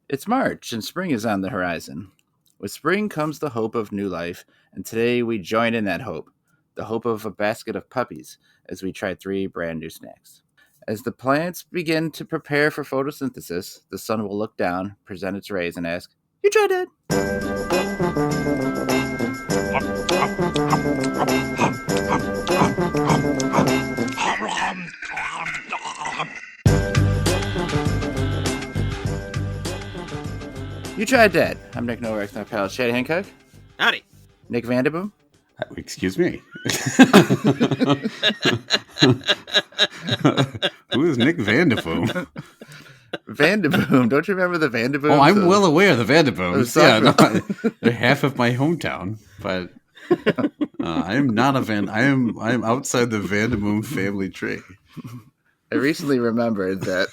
It's March and spring is on the horizon. With spring comes the hope of new life, and today we join in that hope, the hope of a basket of puppies, as we try three brand new snacks. As the plants begin to prepare for photosynthesis, the sun will look down, present its rays, and ask, "You tried that?" You tried that. I'm Nick Nowak, my pal Shad Hancock. Howdy. Nick Vanderboom. Excuse me. Who is Nick Vanderboom? Vanderboom. Don't you remember the Vanderboom? Oh, I'm well aware of the Vanderbooms. Yeah, no, they're half of my hometown, but I am not a Van. I am outside the Vanderboom family tree. I recently remembered that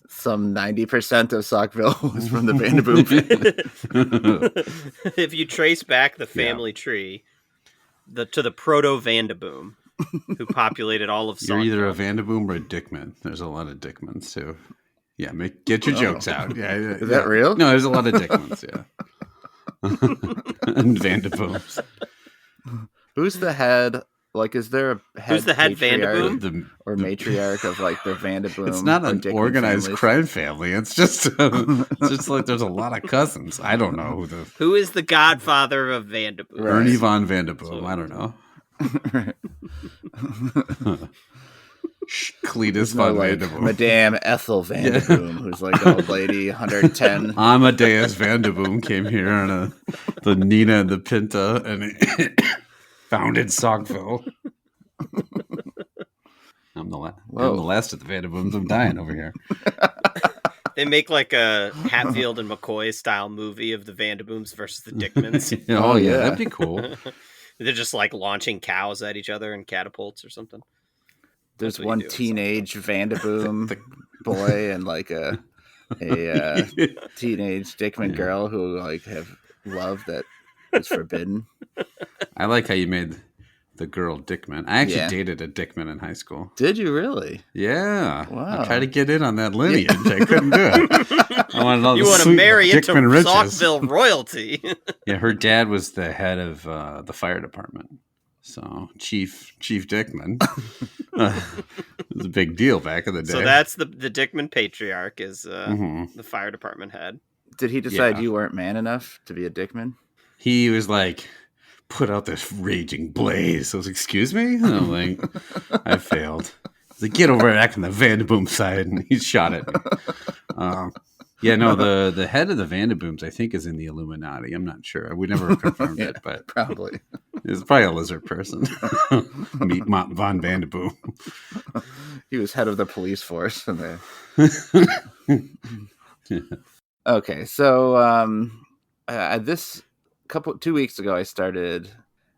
some 90% of Saukville was from the Vanderboom family. If you trace back the family tree to the proto-Vanderboom, who populated all of Saukville. You're either a Vanderboom or a Dickman. There's a lot of Dickmans too. Yeah, get your jokes out. Yeah, is that real? No, there's a lot of Dickmans. Yeah, and Vanderbooms. Who's the head? Like, is there a head? Who's the head Vanderboom? Or matriarch of like the Vanderboom? It's not an Dickman organized families? crime family. It's just like there's a lot of cousins. I don't know who is the godfather of Vanderboom. Right. Ernie von Vanderboom. I don't know. Cletus von Vanderboom. Madame Ethel Vanderboom, who's like an old lady, 110. Amadeus Vanderboom came here on the Nina and the Pinta and founded Saukville. I'm the last of the Vanderbooms. I'm dying over here. They make like a Hatfield and McCoy style movie of the Vanderbooms versus the Dickmans. Oh yeah, that'd be cool. They're just like launching cows at each other in catapults or something. There's one teenage Vanderboom boy and like a teenage Dickman girl who like have love that is forbidden. I like how you made the girl Dickman. I actually dated a Dickman in high school. Did you really? Yeah. Wow. I tried to get in on that lineage. I couldn't do it. I wanted all you the want to sweet marry into Dickman riches. Saukville royalty. Yeah, her dad was the head of the fire department. So Chief Dickman. It was a big deal back in the day. So that's the Dickman patriarch is the fire department head. Did he decide you weren't man enough to be a Dickman? He was like, put out this raging blaze. I was like, excuse me? And I'm like, I failed. He's like, get over back on the Vanderboom side. And he shot at me. The head of the Vanderbooms, I think, is in the Illuminati. I'm not sure. We never confirmed it, but probably. He's probably a lizard person. Meet von Vanderboom. He was head of the police force. Okay, so this 2 weeks ago, I started.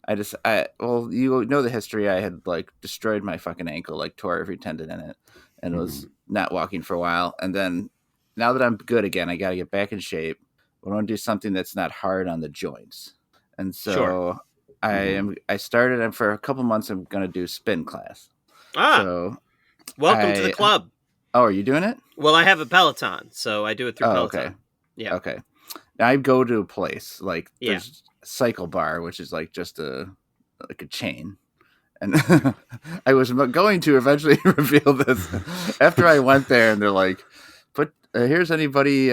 You know the history. I had like destroyed my fucking ankle, like tore every tendon in it, and was not walking for a while. And then now that I'm good again, I got to get back in shape. I want to do something that's not hard on the joints, and so I started. And for a couple months, I'm going to do spin class. So welcome to the club. Oh, are you doing it? Well, I have a Peloton, so I do it through Peloton. Okay. Yeah. Okay. I go to a place like there's Cycle Bar, which is like just a chain. And I was going to eventually reveal this after I went there, and they're like, here's anybody,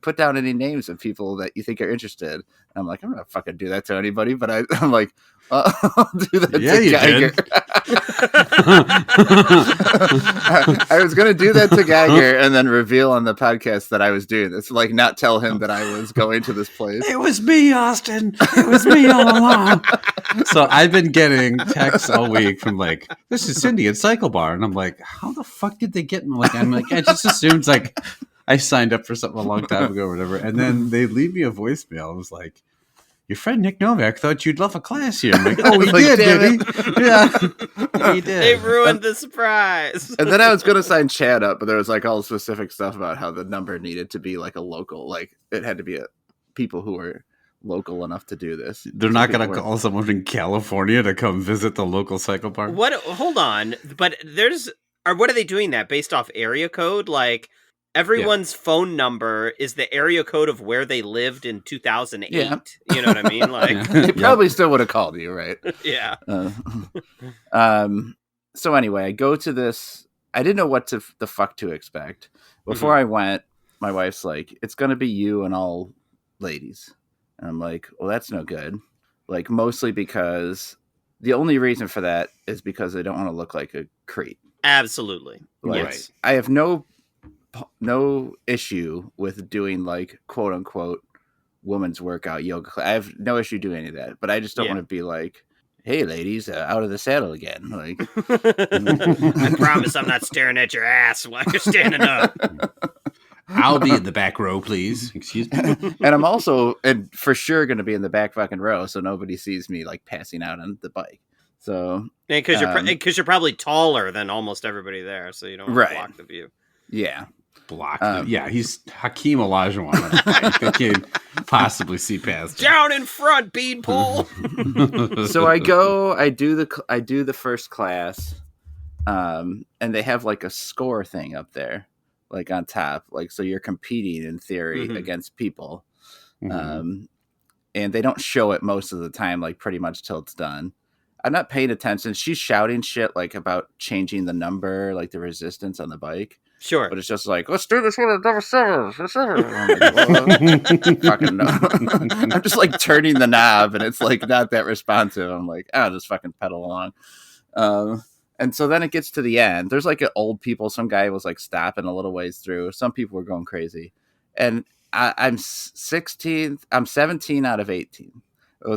put down any names of people that you think are interested. And I'm like, I'm not fucking do that to anybody, but I'm like, I'll do that to Geiger. I was going to do that to Geiger and then reveal on the podcast that I was doing this, like not tell him that I was going to this place. It was me, Austin. It was me all along. So I've been getting texts all week from like, this is Cindy at Cycle Bar. And I'm like, how the fuck did they get me? I'm like, I just assumed like I signed up for something a long time ago or whatever. And then they leave me a voicemail. I was like, your friend Nick Novak thought you'd love a class here. I'm like, oh, he did he? Yeah, he did. They ruined the surprise. And then I was going to sign Chad up, but there was like all specific stuff about how the number needed to be like a local, like it had to be people who were local enough to do this. They're not going to call someone in California to come visit the local cycle park. What? Hold on, but what are they doing that based off area code? Like, everyone's phone number is the area code of where they lived in 2008. Yeah. You know what I mean? Like, They probably still would have called you, right? yeah. So anyway, I go to this. I didn't know what the fuck to expect. Before I went, my wife's like, "It's gonna be you and all ladies," and I'm like, "Well, that's no good." Like, mostly because the only reason for that is because I don't want to look like a creep. Absolutely. Like, Yes. I have no issue with doing like quote unquote woman's workout yoga. I have no issue doing any of that, but I just don't want to be like, "Hey, ladies, out of the saddle again." Like, I promise I'm not staring at your ass while you're standing up. I'll be in the back row, please. Excuse me. And I'm also, and for sure, going to be in the back fucking row, so nobody sees me like passing out on the bike. So, because you're probably taller than almost everybody there, so you don't want to block the view. Yeah. Yeah, he's Hakeem Olajuwon. I can't possibly see past him. Down in front, beanpole. So I go, I do the first class, and they have like a score thing up there, like on top, like, so you're competing in theory against people, and they don't show it most of the time, like pretty much till it's done. I'm not paying attention. She's shouting shit like about changing the number, like the resistance on the bike. Sure. But it's just like, "Let's do this one at number 7. I'm like, well, fucking no. I'm just like turning the knob and it's like not that responsive. I'm like, I'll just fucking pedal along. And so then it gets to the end. There's like old people. Some guy was like stopping a little ways through. Some people were going crazy. And I'm 16th. I'm 17 out of 18.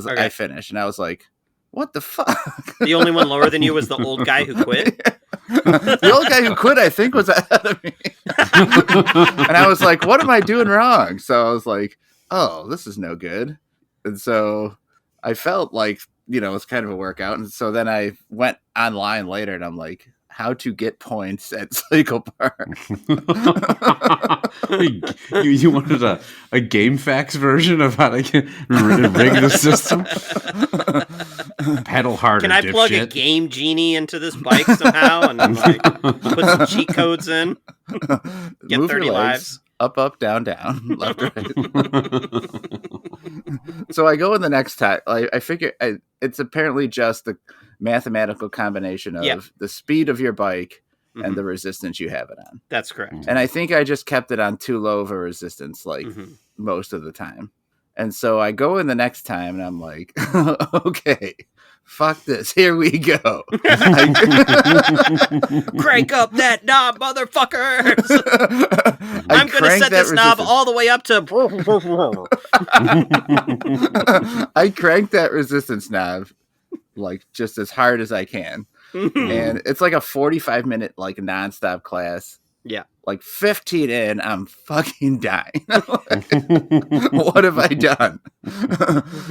I finished. And I was like, what the fuck? The only one lower than you was the old guy who quit? The old guy who quit, I think, was ahead of me. And I was like, what am I doing wrong? So I was like, oh, this is no good. And so I felt like, it's kind of a workout. And so then I went online later and I'm like, how to get points at Cycle Park. You wanted a game facts version of how to rig the system? Pedal harder. Can I plug a game genie into this bike somehow and then put some cheat codes in? Get Move 30 your legs, lives. Up, down, left, right. So I go in the next time. I figure it's apparently just the mathematical combination of the speed of your bike and the resistance you have it on. That's correct. And I think I just kept it on too low of a resistance, most of the time. And so I go in the next time and I'm like, okay, fuck this. Here we go. Crank up that knob, motherfuckers. I'm going to set this knob all the way up to... I cranked that resistance knob like just as hard as I can. And it's like a 45-minute like nonstop class. Yeah. Like 15 in, I'm fucking dying. What have I done?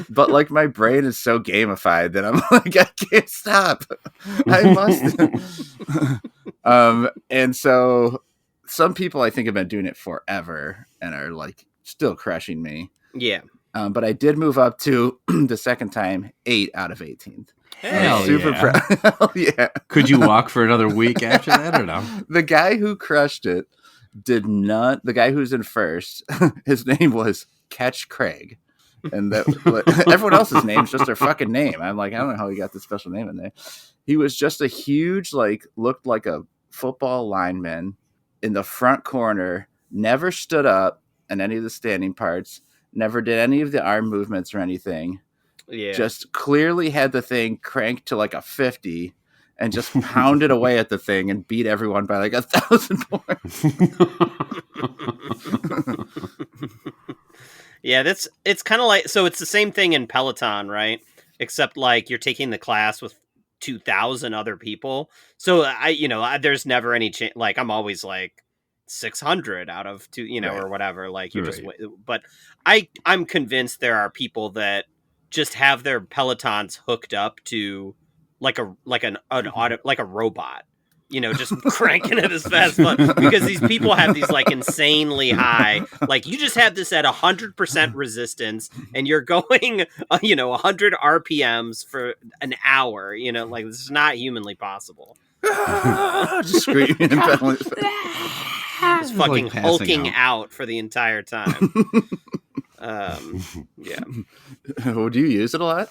But like my brain is so gamified that I'm like, I can't stop. I must. And so some people I think have been doing it forever and are like still crushing me. Yeah. But I did move up to the second time 8 out of 18th. Hell super proud. Yeah. Could you walk for another week after that or no? The guy who crushed it did not. The guy who's in first, his name was Catch Craig. And everyone else's name's just their fucking name. I'm like, I don't know how he got this special name in there. He was just a huge, looked like a football lineman in the front corner, never stood up in any of the standing parts, never did any of the arm movements or anything. Yeah. Just clearly had the thing cranked to like a 50 and just pounded away at the thing and beat everyone by like 1,000 points. Yeah, it's kind of like, so it's the same thing in Peloton, right? Except like you're taking the class with 2,000 other people. So there's never any chance. Like I'm always like 600 out of 2, right. Or whatever. Like you're just, but I'm convinced there are people that just have their Pelotons hooked up to like a robot, just cranking it as fast because these people have these like insanely high, like you just have this at 100% resistance and you're going, 100 RPMs for an hour, this is not humanly possible. Just screaming and pedaling. Just fucking like passing hulking out. out for the entire time. Yeah. Would you use it a lot?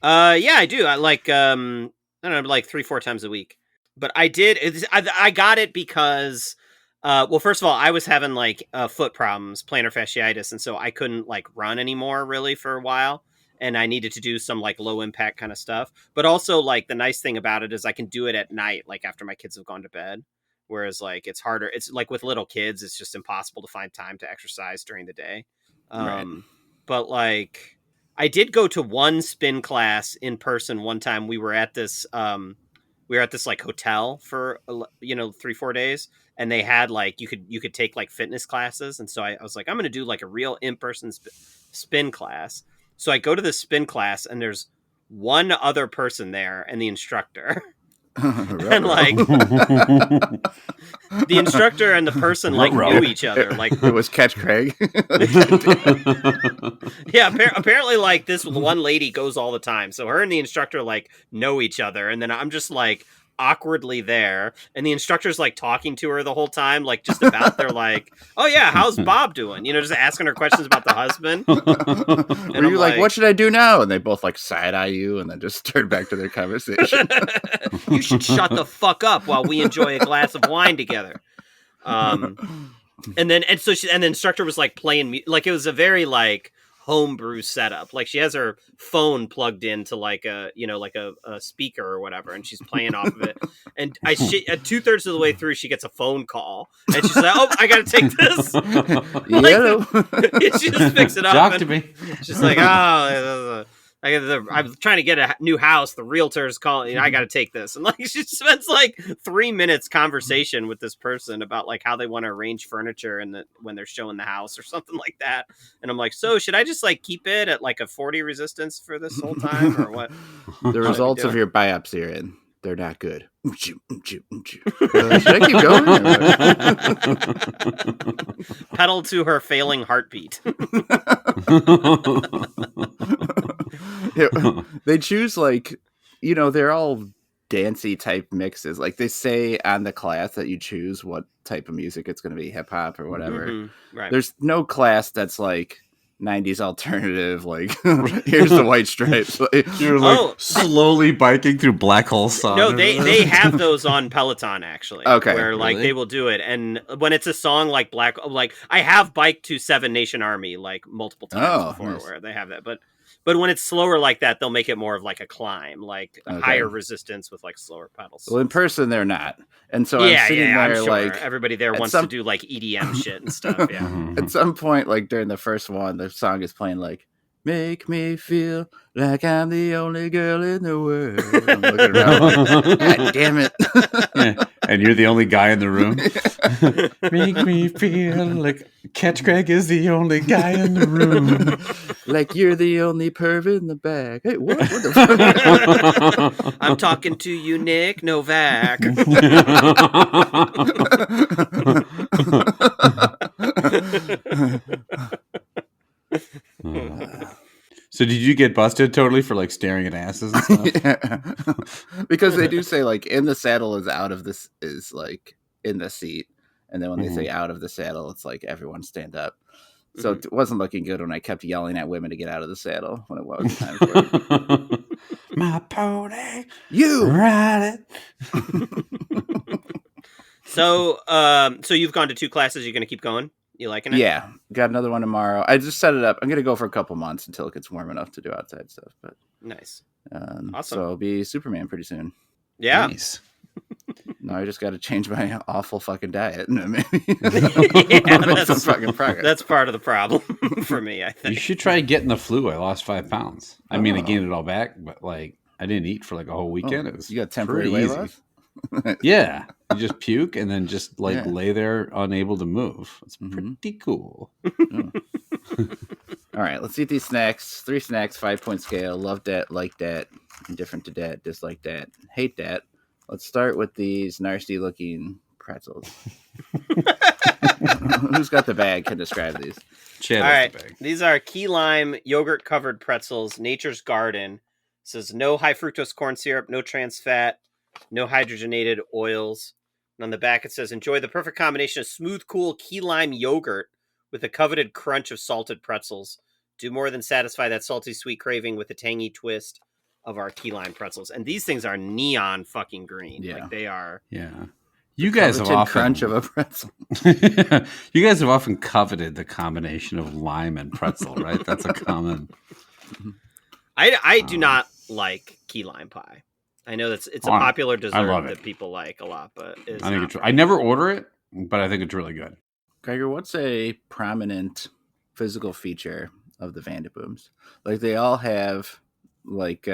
Yeah, I do. I like, I don't know, like 3-4 times a week. But I did, I got it because, well, first of all, I was having like foot problems, plantar fasciitis. And so I couldn't like run anymore really for a while. And I needed to do some like low impact kind of stuff. But also like the nice thing about it is I can do it at night, like after my kids have gone to bed. Whereas like it's harder. It's like with little kids, it's just impossible to find time to exercise during the day. Right. But like, I did go to one spin class in person one time. We were at this like hotel for 3-4 days, and they had like you could take like fitness classes, and so I was like, I'm gonna do like a real in-person spin class. So I go to this spin class, and there's one other person there, and the instructor. And like the instructor and the person like knew each other. Like it was Catch Craig. Yeah, apparently like this one lady goes all the time, so her and the instructor like know each other, and then I'm just like awkwardly there, and the instructor's like talking to her the whole time, like just about their like, oh yeah, how's Bob doing, just asking her questions about the husband. And And you like, what should I do now? And they both like side eye you and then just turn back to their conversation. You should shut the fuck up while we enjoy a glass of wine together. And the instructor was like playing like it was a very like homebrew setup. Like she has her phone plugged into like a speaker or whatever, and she's playing off of it. And at 2/3 of the way through, she gets a phone call, and she's like, "Oh, I gotta take this." She just picks it up. Talk to me. She's like, "Oh, I'm trying to get a new house. The realtor's calling. I got to take this." And like she spends like 3 minutes conversation with this person about like how they want to arrange furniture and when they're showing the house or something like that. And I'm like, so should I just like keep it at like a 40 resistance for this whole time or what? The results of your biopsy are in. They're not good. Should I keep going? Pedal to her failing heartbeat. They choose like, they're all dancey type mixes. Like they say on the class that you choose what type of music it's going to be, hip hop or whatever. Mm-hmm. Right. There's no class that's like 90s alternative, like here's the White Stripes. You're like slowly biking through Black Hole Sun. No, they have those on Peloton actually. Okay, where like really? they will do it, and when it's a song like I have biked to Seven Nation Army like multiple times before, nice. where they have that, but when it's slower like that, they'll make it more of like a climb, like higher resistance with like slower pedals. Well, in person they're not, and so I'm sitting there I'm sure. like Everybody there wants to do like EDM shit and stuff. Yeah. At some point, like during the first one, the song is playing like "Make me feel like I'm the only girl in the world." I'm looking around like, God damn it! Yeah. And you're the only guy in the room. Make me feel like Catch Craig is the only guy in the room. Like you're the only perv in the back. Hey, what the fuck? I'm talking to you, Nick Novak. So did you get busted totally for like staring at asses and stuff? Yeah. Because they do say like in the saddle is out of this is like in the seat, and then when they say out of the saddle, it's like everyone stand up. So it wasn't looking good when I kept yelling at women to get out of the saddle when it was time for it. My pony, You ride it. So you've gone to 2 classes. You're going to keep going? You liking it? Yeah, got another one tomorrow. I just set it up. I'm gonna go for a couple months until it gets warm enough to do outside stuff. But Nice. awesome. Awesome. So I'll be Superman pretty soon. Yeah. Nice. No, I just got to change my awful fucking diet. Maybe Yeah, some fucking progress. That's part of the problem for me, I You think. should try getting the flu. I lost 5 pounds. I mean, I gained it all back, but like I didn't eat for like a whole weekend. It was You got temporary pretty weight easy. loss? Yeah, you just puke and then just like Yeah. lay there unable to move. It's pretty cool. All right, let's eat these snacks. 3 snacks, 5-point scale. Love that, like that, indifferent to that, dislike that, hate that. Let's start with these nasty looking pretzels. Who's got the bag can describe these. Chad All has right. the bag. These are key lime yogurt covered pretzels, Nature's Garden. It says no high fructose corn syrup, no trans fat, no hydrogenated oils, And on the back it says, enjoy the perfect combination of smooth, cool key lime yogurt with a coveted crunch of salted pretzels. Do more than satisfy that salty sweet craving with a tangy twist of our key lime pretzels. And these things are neon fucking green. Yeah. Like they are. Yeah. You guys have often crunch of a pretzel. You guys have often coveted the combination of lime and pretzel, right? That's a common. I do not like key lime pie. I know it's a popular dessert that people like a lot, but I think it's. I never order it, but I think it's really good. Gregor, what's a prominent physical feature of the Vandabooms? Like they all have like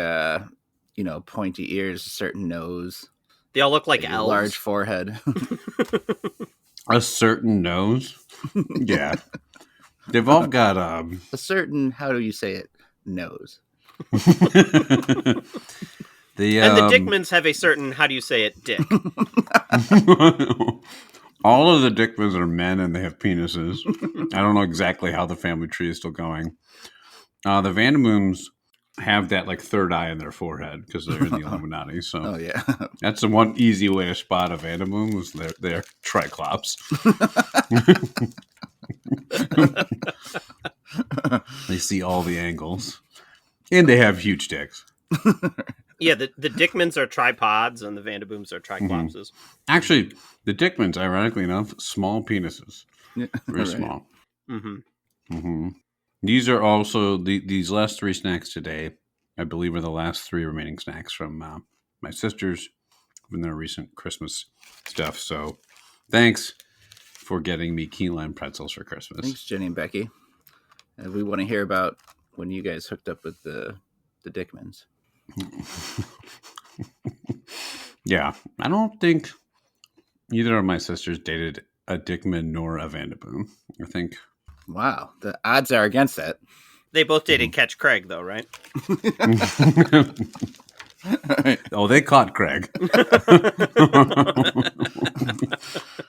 pointy ears, a certain nose. They all look like elves. Large forehead. A certain nose. Yeah. They've all got a certain, how do you say it, nose. And the Dickmans have a certain, how do you say it, dick. All of the Dickmans are men and they have penises. I don't know exactly how the family tree is still going. The Vandabooms have that like third eye in their forehead because they're in the Illuminati. So yeah, that's the one easy way to spot a Vandaboom was their triclops. They see all the angles, and they have huge dicks. Yeah, the Dickmans are tripods, and the Vandabooms are triclopses. Mm-hmm. Actually, the Dickmans, ironically enough, small penises, very right. small. Mm-hmm. Mm-hmm. These are also these last three snacks today, I believe, are the last three remaining snacks from my sisters from their recent Christmas stuff. So, thanks for getting me key lime pretzels for Christmas. Thanks, Jenny and Becky. And we want to hear about when you guys hooked up with the Dickmans. Yeah, I don't think either of my sisters dated a Dickman nor a Vandaboom. I think. Wow, the odds are against that. They both dated Catch Craig, though, right? Oh, they caught Craig.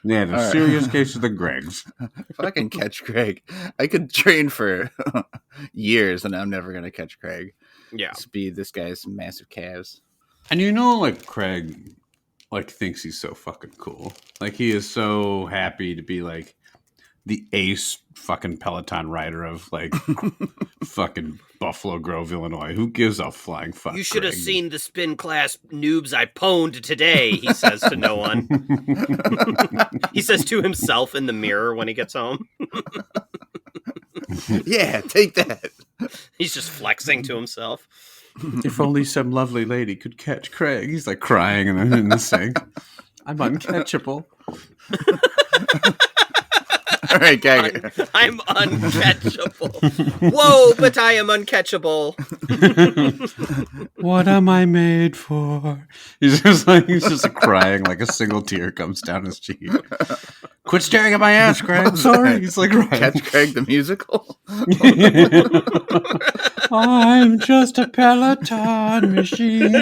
Yeah, the serious case of the Gregs. If I can catch Craig, I could train for years, and I'm never going to catch Craig. Yeah, Speed this guy's massive calves. And like Craig, like thinks he's so fucking cool. Like he is so happy to be like the ace fucking Peloton rider of like fucking Buffalo Grove, Illinois. Who gives a flying fuck? You should have seen the spin class noobs I pwned today, he says to no one. He says to himself in the mirror when he gets home. Yeah, take that. He's just flexing to himself. If only some lovely lady could catch Craig. He's like crying in the sink. I'm uncatchable. All right, Gagger. I'm uncatchable. Whoa, but I am uncatchable. What am I made for? He's just crying like a single tear comes down his cheek. Quit staring at my ass, Craig. Sorry. He's like, right. Catch Craig the musical. I'm just a Peloton machine.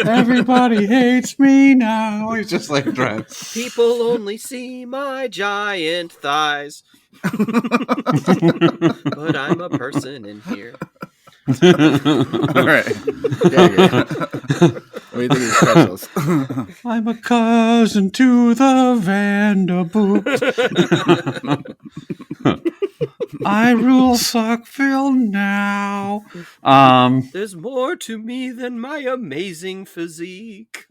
Everybody hates me now. He's just like trying. People only see my giant thighs. But I'm a person in here. All right. What do you think of these pretzels? I'm a cousin to the Vanderboot. I rule Suckville now. There's more to me than my amazing physique.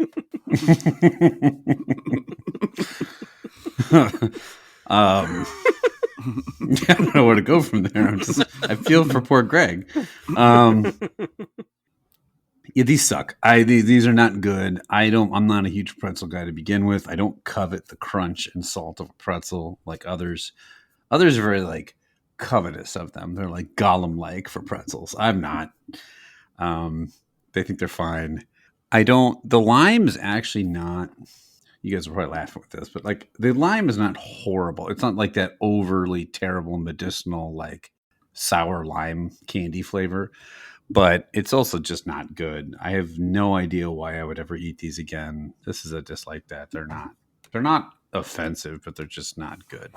I don't know where to go from there. I feel for poor Greg. Yeah, these suck. These are not good. I'm not a huge pretzel guy to begin with. I don't covet the crunch and salt of a pretzel like others. Others are very like covetous of them. They're like Gollum-like for pretzels. I'm not. They think they're fine. The lime is actually not. You guys are probably laughing with this, but like the lime is not horrible. It's not like that overly terrible medicinal like sour lime candy flavor, but it's also just not good. I have no idea why I would ever eat these again. This is a dislike that. They're not offensive, but they're just not good.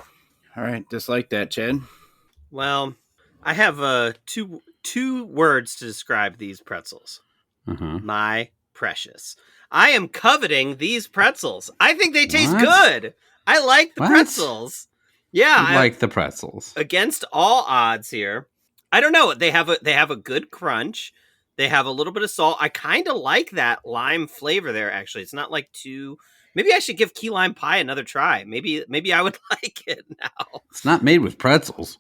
All right, just like that, Chad. Well, I have two words to describe these pretzels. Uh-huh. My precious. I am coveting these pretzels. I think they taste What? good. I like the What? pretzels. Yeah, You like the pretzels. against all odds here. I don't know. They have a good crunch. They have a little bit of salt. I kind of like that lime flavor there. Actually, it's not like too. Maybe I should give key lime pie another try. Maybe I would like it now. It's not made with pretzels.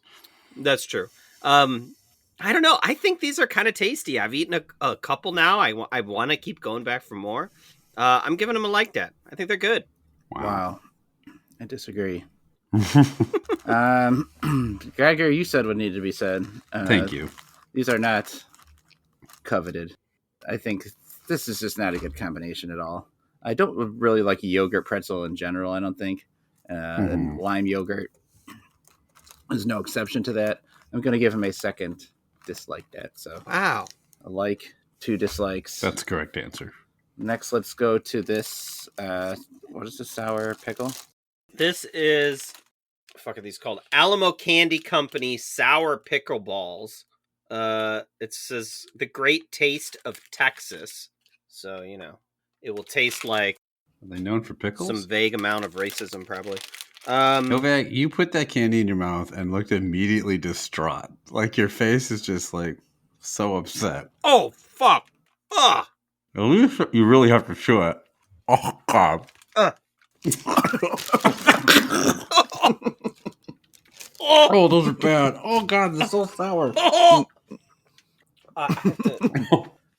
That's true. I don't know. I think these are kind of tasty. I've eaten a couple now. I want to keep going back for more. I'm giving them a like that. I think they're good. Wow. I disagree. Geiger, you said what needed to be said. Thank you. These are not coveted. I think this is just not a good combination at all. I don't really like yogurt pretzel in general, I don't think. And lime yogurt is no exception to that. I'm going to give him a second dislike that. So Wow. a like, 2 dislikes. That's the correct answer. Next, let's go to this. What is the sour pickle? This is, fuck are these called? Alamo Candy Company Sour Pickle Balls. It says the great taste of Texas. So, it will taste like Are they known for pickles? some vague amount of racism, probably. Novak, you put that candy in your mouth and looked immediately distraught. Like your face is just like so upset. Oh, fuck. Ugh. At least you really have to chew it. Oh, God. Oh, those are bad. Oh, God, they're so sour. I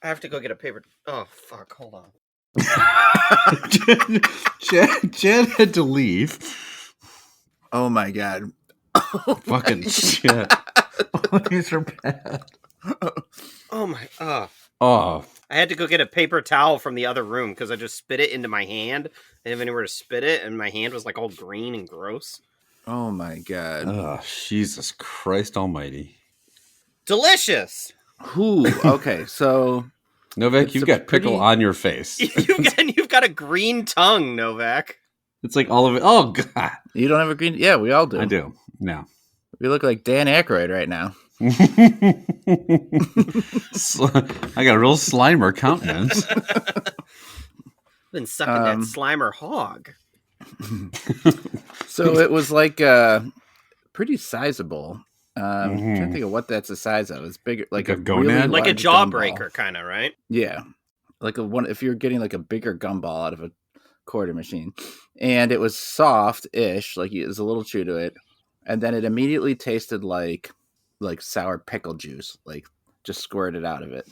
have to go get a paper. Oh, fuck. Hold on. Chad had to leave. Oh my God. Fucking shit. Oh, these are bad. Oh, my. Oh. I had to go get a paper towel from the other room because I just spit it into my hand. I didn't have anywhere to spit it, and my hand was like all green and gross. Oh my God. Oh, Jesus Christ almighty. Delicious. Whew. Okay, so Novak, It's you've a got pickle pretty- on your face. You've got a green tongue, Novak. It's like all of it. Oh, God. you don't have a green. Yeah, we all do. I do. No. We look like Dan Aykroyd right now. I got a real Slimer countenance. Been sucking that Slimer hog. So it was like pretty sizable. I'm trying to think of what that's the size of. It's bigger, like Like a a gonad? really Like a large gumball. jawbreaker, kind of, right? Yeah, like a one. If you're getting like a bigger gumball out of a quarter machine, and it was soft-ish, like it was a little chew to it, and then it immediately tasted like sour pickle juice, like just squirted out of it.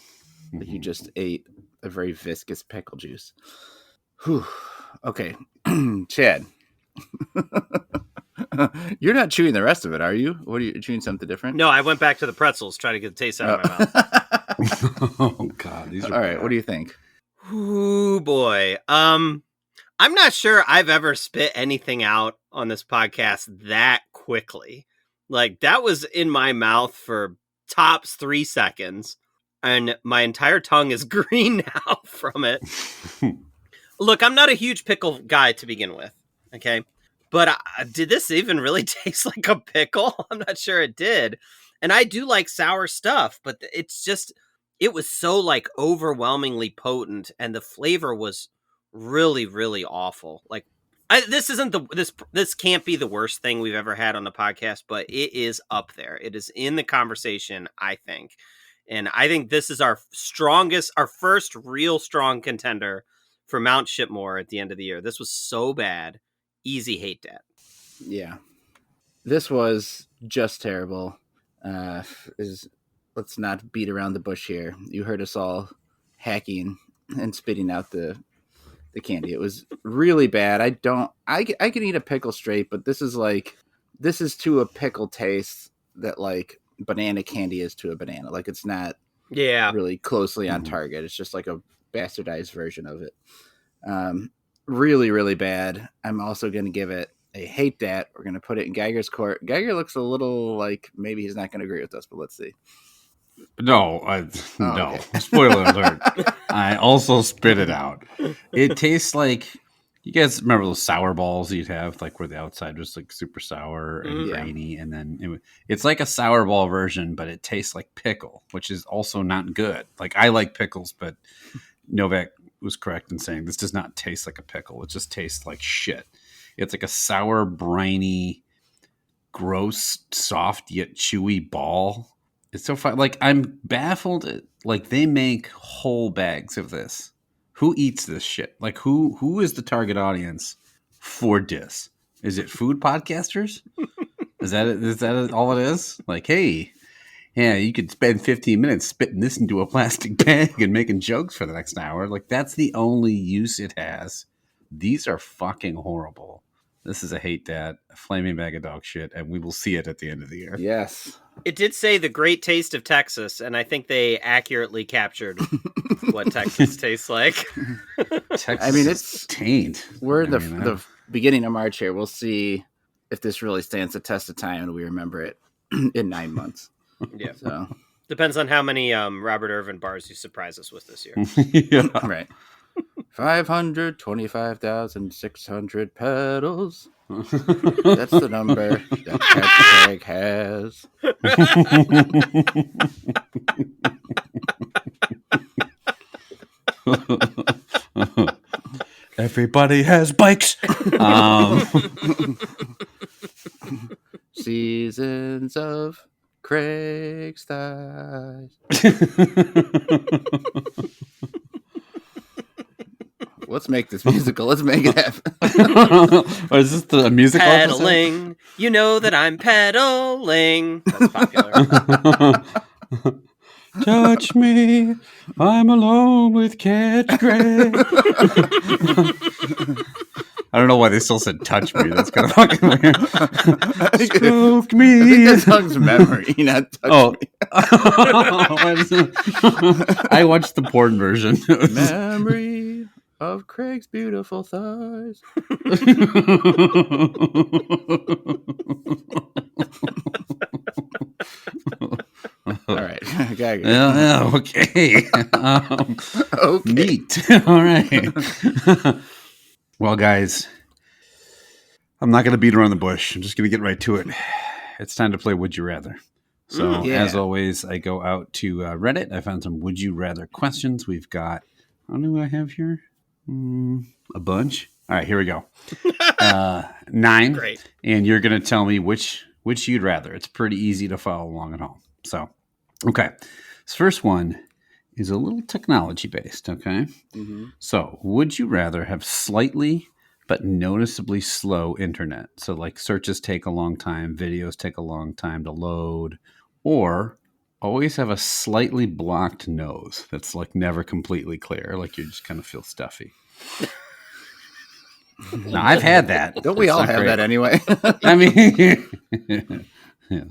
Like you just ate a very viscous pickle juice. Whew. Okay, Chad. You're not chewing the rest of it, are you? What are you chewing? Something different? No, I went back to the pretzels, try to get the taste out of my mouth. Oh, God. These are All right. bad. What do you think? Ooh, boy. I'm not sure I've ever spit anything out on this podcast that quickly. Like, that was in my mouth for tops 3 seconds, and my entire tongue is green now from it. Look, I'm not a huge pickle guy to begin with, okay? But did this even really taste like a pickle? I'm not sure it did. And I do like sour stuff, but it was so like overwhelmingly potent, and the flavor was really, really awful. Like, this can't be the worst thing we've ever had on the podcast, but it is up there. It is in the conversation, I think. And I think this is our first real strong contender for Mount Shipmore at the end of the year. This was so bad. Easy hate that. Yeah, this was just terrible. Let's not beat around the bush here. You heard us all hacking and spitting out the candy. It was really bad. I can eat a pickle straight, but this is to a pickle taste that like banana candy is to a banana. Like it's not really closely on target. It's just like a bastardized version of it. Really, really bad. I'm also going to give it a hate that. We're going to put it in Geiger's court. Geiger looks a little like maybe he's not going to agree with us, but let's see. No. Okay. Spoiler alert. I also spit it out. It tastes like, you guys remember those sour balls you'd have, like where the outside was like super sour and grainy, and then it's like a sour ball version, but it tastes like pickle, which is also not good. Like I like pickles, but Novak was correct in saying this does not taste like a pickle. It just tastes like shit. It's like a sour, briny, gross, soft yet chewy ball. It's so fun. Like, I'm baffled. Like, they make whole bags of this. Who eats this shit? Like, who is the target audience for this? Is it food podcasters? Is that it? Is that all it is? Like, hey, yeah, you could spend 15 minutes spitting this into a plastic bag and making jokes for the next hour. Like, that's the only use it has. These are fucking horrible. This is a hate that, a flaming bag of dog shit, and we will see it at the end of the year. Yes. It did say the great taste of Texas, and I think they accurately captured what Texas tastes like. Texas, I mean, it's taint. We're in the beginning of March here. We'll see if this really stands the test of time and we remember it in 9 months. Yeah. So depends on how many Robert Irvin bars you surprise us with this year. Yeah. Right. 525,600 pedals. That's the number that Craig has. Everybody has bikes. Seasons of Craig's thighs. Let's make this musical. Let's make it happen. Or is this the musical Pedaling. episode? You know that I'm pedaling. That's popular. Touch me. I'm alone with Catch Greg. I don't know why they still said touch me. That's kind of fucking weird. Stroke me. I think that song's memory, not touch me. I watched the porn version. Memory of Craig's beautiful thighs. All right. Yeah, okay. Okay. Neat. All right. Well, guys, I'm not going to beat around the bush. I'm just going to get right to it. It's time to play Would You Rather. So, as always, I go out to Reddit. I found some Would You Rather questions. We've got, how many do I have here? A bunch. All right, here we go. 9. Great. And you're going to tell me which you'd rather. It's pretty easy to follow along at home. So, okay. This first one is a little technology based, okay? Mm-hmm. So, would you rather have slightly but noticeably slow internet? So, like, searches take a long time, videos take a long time to load, or always have a slightly blocked nose that's, like, never completely clear, like you just kind of feel stuffy. Now, I've had that. Don't we all have that anyway? I mean, yeah.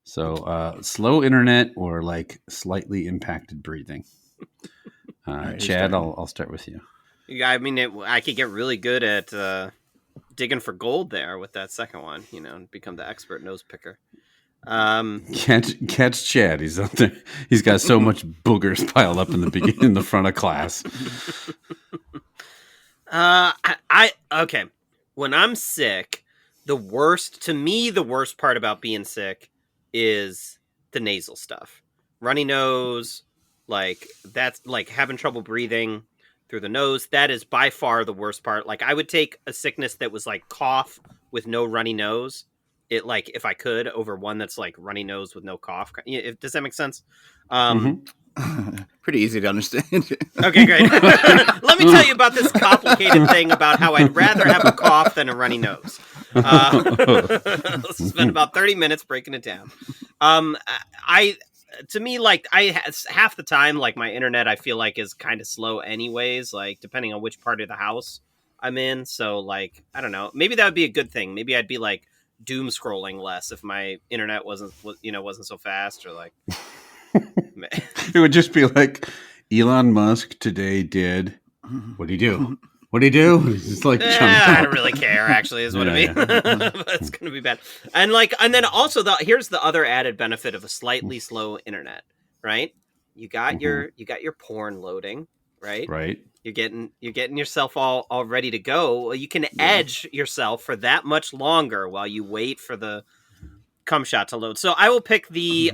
So, slow internet or like slightly impacted breathing. Right, Chad, I'll start with you. Yeah, I mean, I could get really good at digging for gold there with that second one, and become the expert nose picker. Catch Chad. He's out there. He's got so much boogers piled up in the front of class. Okay. When I'm sick, the worst part about being sick is the nasal stuff. Runny nose, like that's like having trouble breathing through the nose. That is by far the worst part. Like I would take a sickness that was like cough with no runny nose. It like if I could over one that's like runny nose with no cough. Does that make sense? Pretty easy to understand. Okay, great. Let me tell you about this complicated thing about how I'd rather have a cough than a runny nose. Let's spend about 30 minutes breaking it down. To me, like half the time, like my internet, I feel like is kind of slow anyways, like depending on which part of the house I'm in. So like, I don't know, maybe that would be a good thing. Maybe I'd be like doom scrolling less if my internet wasn't so fast or like. It would just be like Elon Musk today did. What do you do? What do you do? It's like I don't really care. Actually, is what I mean. But it's going to be bad. And then also here's the other added benefit of a slightly slow internet. Right? You got your porn loading. Right. Right. You're getting yourself all ready to go. You can edge yourself for that much longer while you wait for the cum shot to load. So I will pick the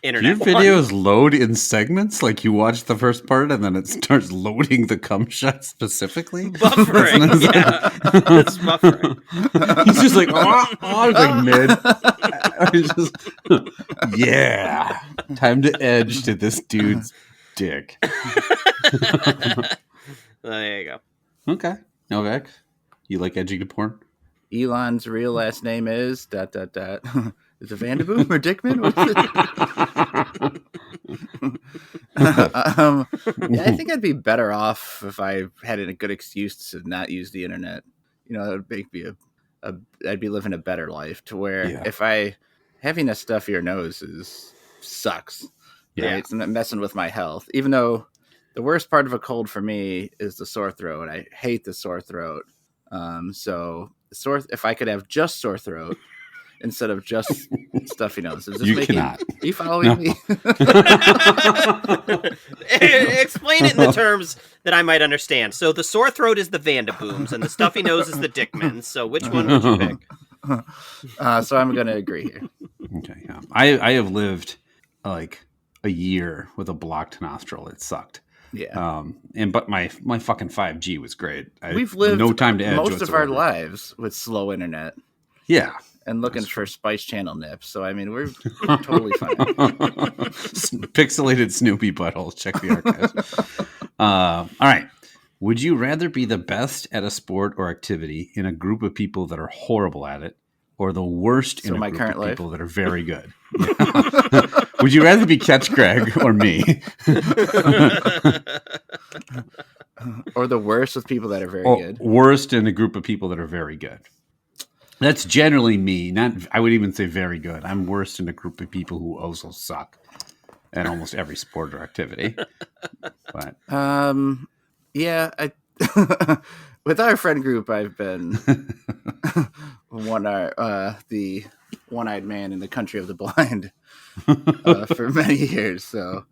internet. Your videos load in segments, like you watch the first part and then it starts loading the cum shot specifically. Buffering, yeah, it's buffering. He's just like, like mid. Yeah, time to edge to this dude's dick. There you go. Okay, Novak, you like edging to porn? Elon's real last name is ... Is it Vanderboom or Dickman? What's it? Yeah, I think I'd be better off if I had a good excuse to not use the internet. You know, that would make me I'd be living a better life. To where if having a stuffy nose sucks. Yeah, right? It's messing with my health. Even though the worst part of a cold for me is the sore throat. I hate the sore throat. If I could have just sore throat instead of just stuffy nose. Cannot. Are you following me? Explain it in the terms that I might understand. So the sore throat is the Vandabooms and the stuffy nose is the Dickmans. So which one would you pick? So I'm going to agree here. Okay, yeah. I have lived like a year with a blocked nostril. It sucked. Yeah. But my fucking 5G was great. We've lived no time to edge most whatsoever. of our lives with slow internet. Yeah. And looking for Spice Channel nips. So, I mean, we're totally fine. Pixelated Snoopy buttholes. Check the archives. All right. Would you rather be the best at a sport or activity in a group of people that are horrible at it, or the worst in a group of people that are very good? Yeah. Would you rather be Catch Greg or me? Or the worst with people that are very good? Worst in a group of people that are very good. That's generally me. I would even say very good. I'm worst in a group of people who also suck at almost every sport or activity. But yeah, with our friend group, I've been the one-eyed man in the country of the blind for many years. So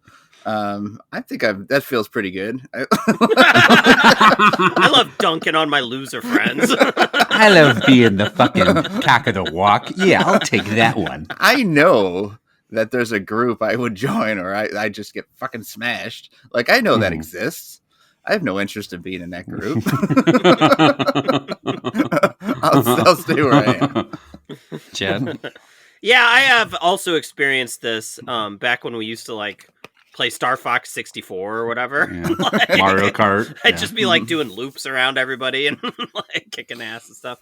I think that feels pretty good. I love dunking on my loser friends. I love being the fucking cock of the walk. Yeah, I'll take that one. I know that there's a group I would join, or I just get fucking smashed. Like, I know that exists. I have no interest in being in that group. I'll stay where I am. Chad? Yeah, I have also experienced this back when we used to like play Star Fox 64 or whatever. Yeah. Like, Mario Kart. I'd just be like doing loops around everybody and like kicking ass and stuff.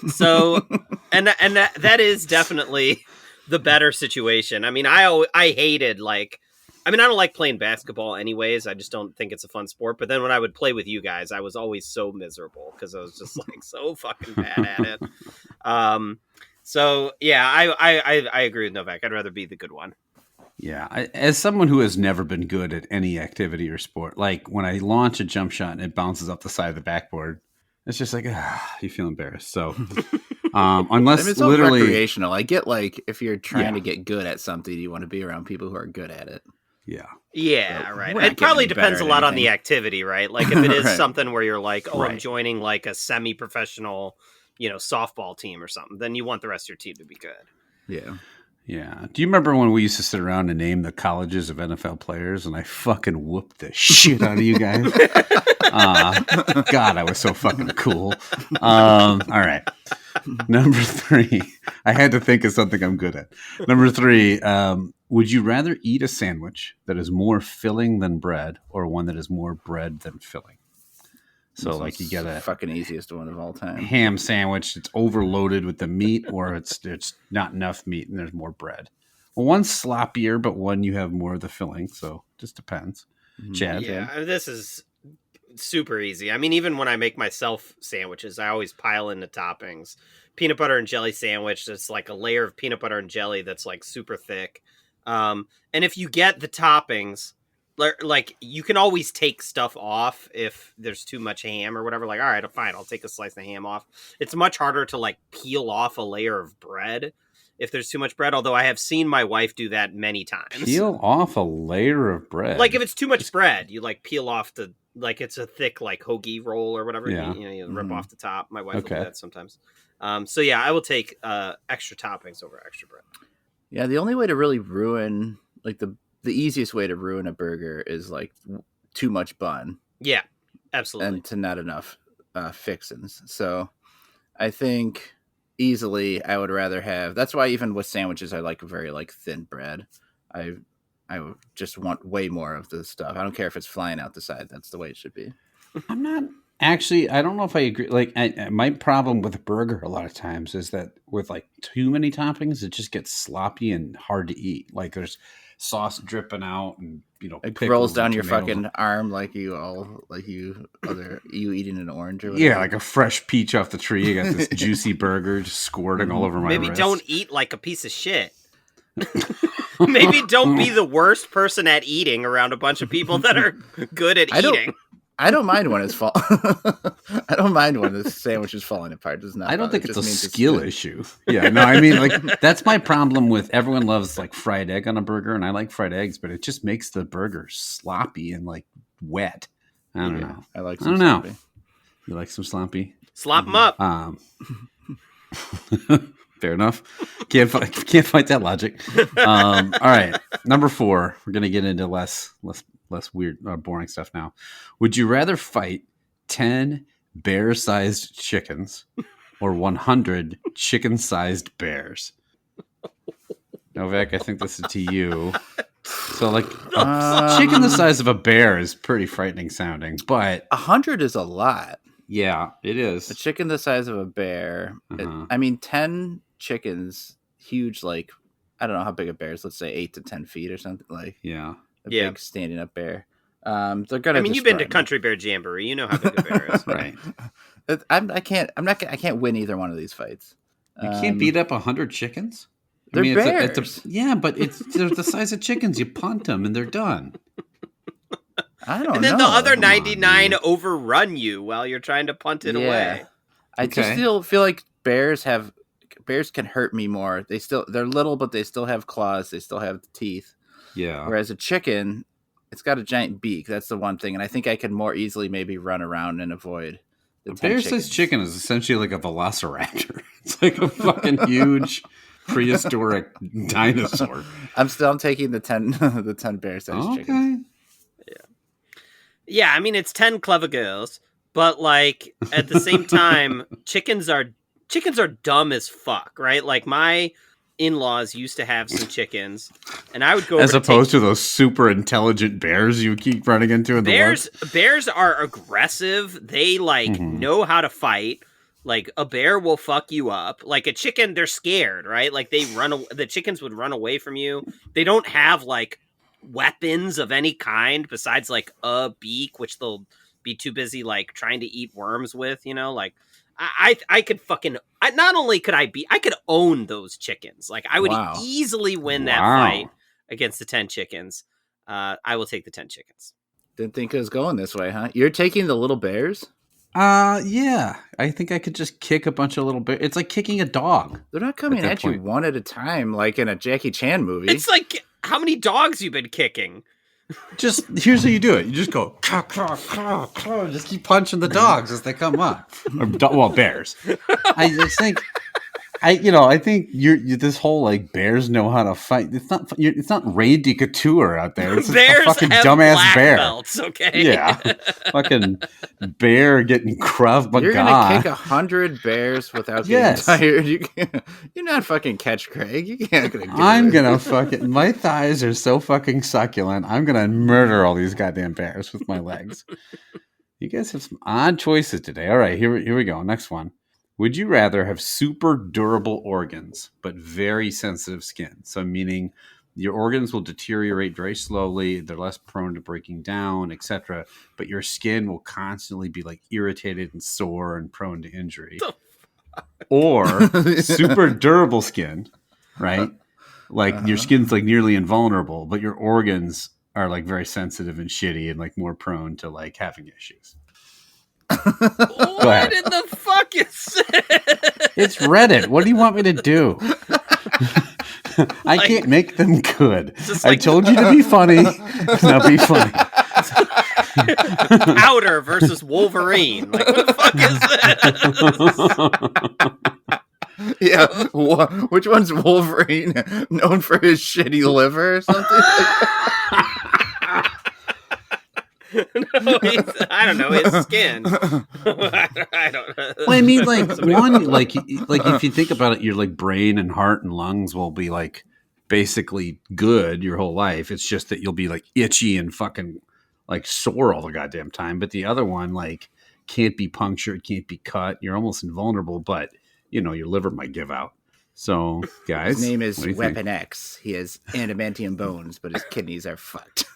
So that is definitely the better situation. I mean, I hated like, I mean, I don't like playing basketball anyways. I just don't think it's a fun sport. But then when I would play with you guys, I was always so miserable because I was just like so fucking bad at it. So yeah, I agree with Novak. I'd rather be the good one. Yeah, as someone who has never been good at any activity or sport, like when I launch a jump shot and it bounces up the side of the backboard, it's just like, you feel embarrassed. So unless it's literally recreational, I get like if you're trying to get good at something, you want to be around people who are good at it. Yeah, so right. It probably depends a lot on the activity, right? Like if it is right. something where you're like, I'm joining like a semi-professional, softball team or something, then you want the rest of your team to be good. Yeah. Yeah. Do you remember when we used to sit around and name the colleges of NFL players and I fucking whooped the shit out of you guys? God, I was so fucking cool. All right. Number 3. I had to think of something I'm good at. Number 3. Would you rather eat a sandwich that is more filling than bread or one that is more bread than filling? So like you get a fucking easiest one of all time. Ham sandwich, it's overloaded with the meat, or it's not enough meat and there's more bread. Well, one's sloppier, but one you have more of the filling, so it just depends. Chad? Yeah, this is super easy. I mean, even when I make myself sandwiches, I always pile in the toppings. Peanut butter and jelly sandwich, it's like a layer of peanut butter and jelly that's like super thick. And if you get the toppings, like you can always take stuff off if there's too much ham or whatever. Like, all right, fine, I'll take a slice of ham off. It's much harder to like peel off a layer of bread if there's too much bread. Although I have seen my wife do that many times. Peel off a layer of bread. Like if it's too much bread, you like peel off like it's a thick like hoagie roll or whatever. Yeah. You rip off the top. My wife will do that sometimes. So yeah, I will take extra toppings over extra bread. Yeah, the only way to really ruin, like the easiest way to ruin a burger is like too much bun. Yeah, absolutely. And to not enough fixins. So I think easily I would rather have. That's why even with sandwiches, I like very like thin bread. I just want way more of the stuff. I don't care if it's flying out the side. That's the way it should be. I'm not actually. I don't know if I agree. Like, my problem with a burger a lot of times is that with like too many toppings, it just gets sloppy and hard to eat. Like there's sauce dripping out, and it rolls down your fucking arm like you eating an orange or whatever. Yeah, like a fresh peach off the tree. You got this juicy burger just squirting all over my Maybe wrist. Don't eat like a piece of shit. Maybe don't be the worst person at eating around a bunch of people that are good at eating. I don't mind when it's I don't mind when the sandwich is falling apart. Does not. I don't think it's a skill issue. Yeah, no, I mean, like that's my problem with everyone loves like fried egg on a burger, and I like fried eggs, but it just makes the burger sloppy and like wet. I don't know. I like. Some sloppy. You like some sloppy? Slop them up. Fair enough. Can't fight that logic. All right, number 4. We're gonna get into less weird, boring stuff now. Would you rather fight 10 bear-sized chickens or 100 chicken-sized bears? Novak, I think this is to you. So, like, a chicken the size of a bear is pretty frightening sounding, but 100 is a lot. Yeah, it is. A chicken the size of a bear. I mean, 10 chickens, huge, like, I don't know how big a bear is. Let's say 8 to 10 feet or something. Like, yeah. Big standing up bear. They're gonna. I mean, you've been to Country Bear Jamboree. You know how big a bear is, right? I can't win either one of these fights. You can't beat up 100 chickens. They're bears. But they're the size of chickens. You punt them and they're done. I don't know. And then the other 99 overrun you while you're trying to punt it away. I just still feel like bears can hurt me more. They're little, but they still have claws. They still have teeth. Yeah. Whereas a chicken, it's got a giant beak. That's the one thing, and I think I can more easily maybe run around and avoid. A bear-sized chicken is essentially like a velociraptor. It's like a fucking huge prehistoric dinosaur. I'm taking the 10 bear-sized chickens. Yeah, I mean it's 10 clever girls, but like at the same time, chickens are dumb as fuck, right? Like my in-laws used to have some chickens, and I would go as opposed to those super intelligent bears you keep running into in the woods. Bears are aggressive. They know how to fight. Like a bear will fuck you up. Like a chicken, they're scared, right? Like the chickens would run away from you. They don't have like weapons of any kind besides like a beak, which they'll be too busy like trying to eat worms with, like I could fucking, not only could I could own those chickens. Like I would easily win that fight against the 10 chickens. I will take the 10 chickens. Didn't think it was going this way, huh? You're taking the little bears? Yeah. I think I could just kick a bunch of little bears. It's like kicking a dog. They're not coming at you one at a time like in a Jackie Chan movie. It's like how many dogs you've been kicking? Just here's how you do it. You just go, caw, caw, caw, caw, just keep punching the dogs as they come up. Bears. I just think, I think this whole like bears know how to fight. It's not Ray de Couture out there. It's bears a fucking have dumbass black bear. Belts, okay. Yeah, fucking bear getting Krav Maga. You're gonna kick 100 bears without getting tired. You're not fucking Catch Craig. You can't. I'm gonna fucking. My thighs are so fucking succulent. I'm gonna murder all these goddamn bears with my legs. You guys have some odd choices today. All right, here we go. Next one. Would you rather have super durable organs, but very sensitive skin? So meaning your organs will deteriorate very slowly, they're less prone to breaking down, etc. But your skin will constantly be like irritated and sore and prone to injury. Or super durable skin, right? Like your skin's like nearly invulnerable, but your organs are like very sensitive and shitty and like more prone to like having issues. What in the fuck is it? It's Reddit. What do you want me to do? I can't make them good. I told you to be funny. Now be funny. Powder versus Wolverine. Like, what the fuck is Yeah, which one's Wolverine? Known for his shitty liver or something? No, I don't know, his skin. I don't know. Well, I mean, like one, like if you think about it, your like brain and heart and lungs will be like basically good your whole life. It's just that you'll be like itchy and fucking like sore all the goddamn time. But the other one, like, can't be punctured, can't be cut. You're almost invulnerable, but you know your liver might give out. So, guys, His name is what do you Weapon think? X. He has adamantium bones, but his kidneys are fucked.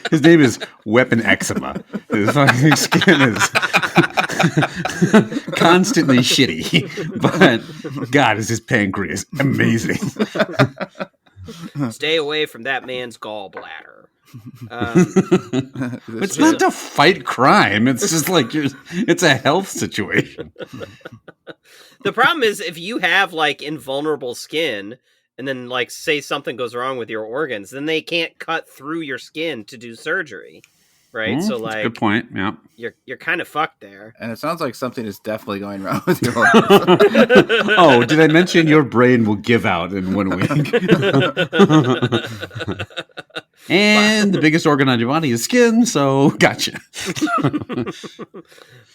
His name is Weapon Eczema. His fucking skin is constantly shitty, but God, is his pancreas amazing. Stay away from that man's gallbladder. It's not to fight crime. It's just like it's a health situation. The problem is if you have like invulnerable skin and then like say something goes wrong with your organs, then they can't cut through your skin to do surgery. Right? So That's like a good point. Yeah. you're kind of fucked there. And it sounds like something is definitely going wrong with your organs. Oh, did I mention your brain will give out in 1 week? And the biggest organ on your body is skin, so gotcha.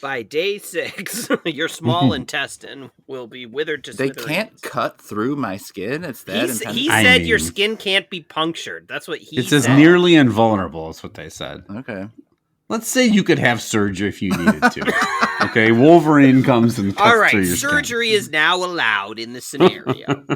By day 6, your small intestine will be withered to They smithereens. can't cut through my skin. It's that intense. He I said your mean- skin can't be punctured. That's what he It says said. nearly invulnerable is what they said. Okay. Let's say you could have surgery if you needed to. Okay, Wolverine comes and cuts All right, through your surgery is now allowed in this scenario.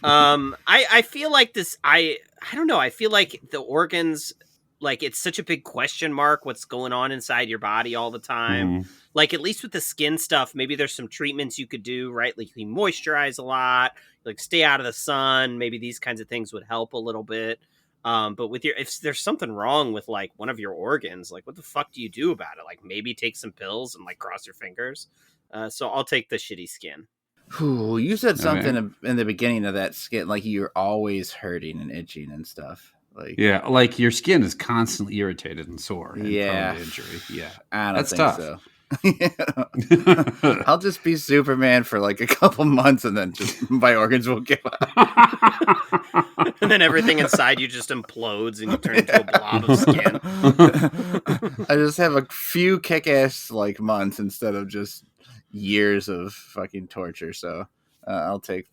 I feel like this. I don't know. I feel like the organs, like it's such a big question mark. What's going on inside your body all the time? skin. Like at least with the skin stuff, maybe there's some treatments you could do. Right, like you moisturize a lot, like stay out of the sun. Maybe these kinds of things would help a little bit. But with if there's something wrong with like one of your organs, like what the fuck do you do about it? Like maybe take some pills and like cross your fingers. So I'll take the shitty skin. Whew, you said Okay. something in the beginning of that skit, like you're always hurting and itching and stuff. Like, Yeah, like your skin is constantly irritated and sore. And Yeah. prone to injury. Yeah. I don't That's think tough. so. I'll just be Superman for like a couple months and then just my organs will give up. And then everything inside you just implodes and you turn into a blob of skin. I just have a few kick-ass like months instead of just years of fucking torture. So I'll take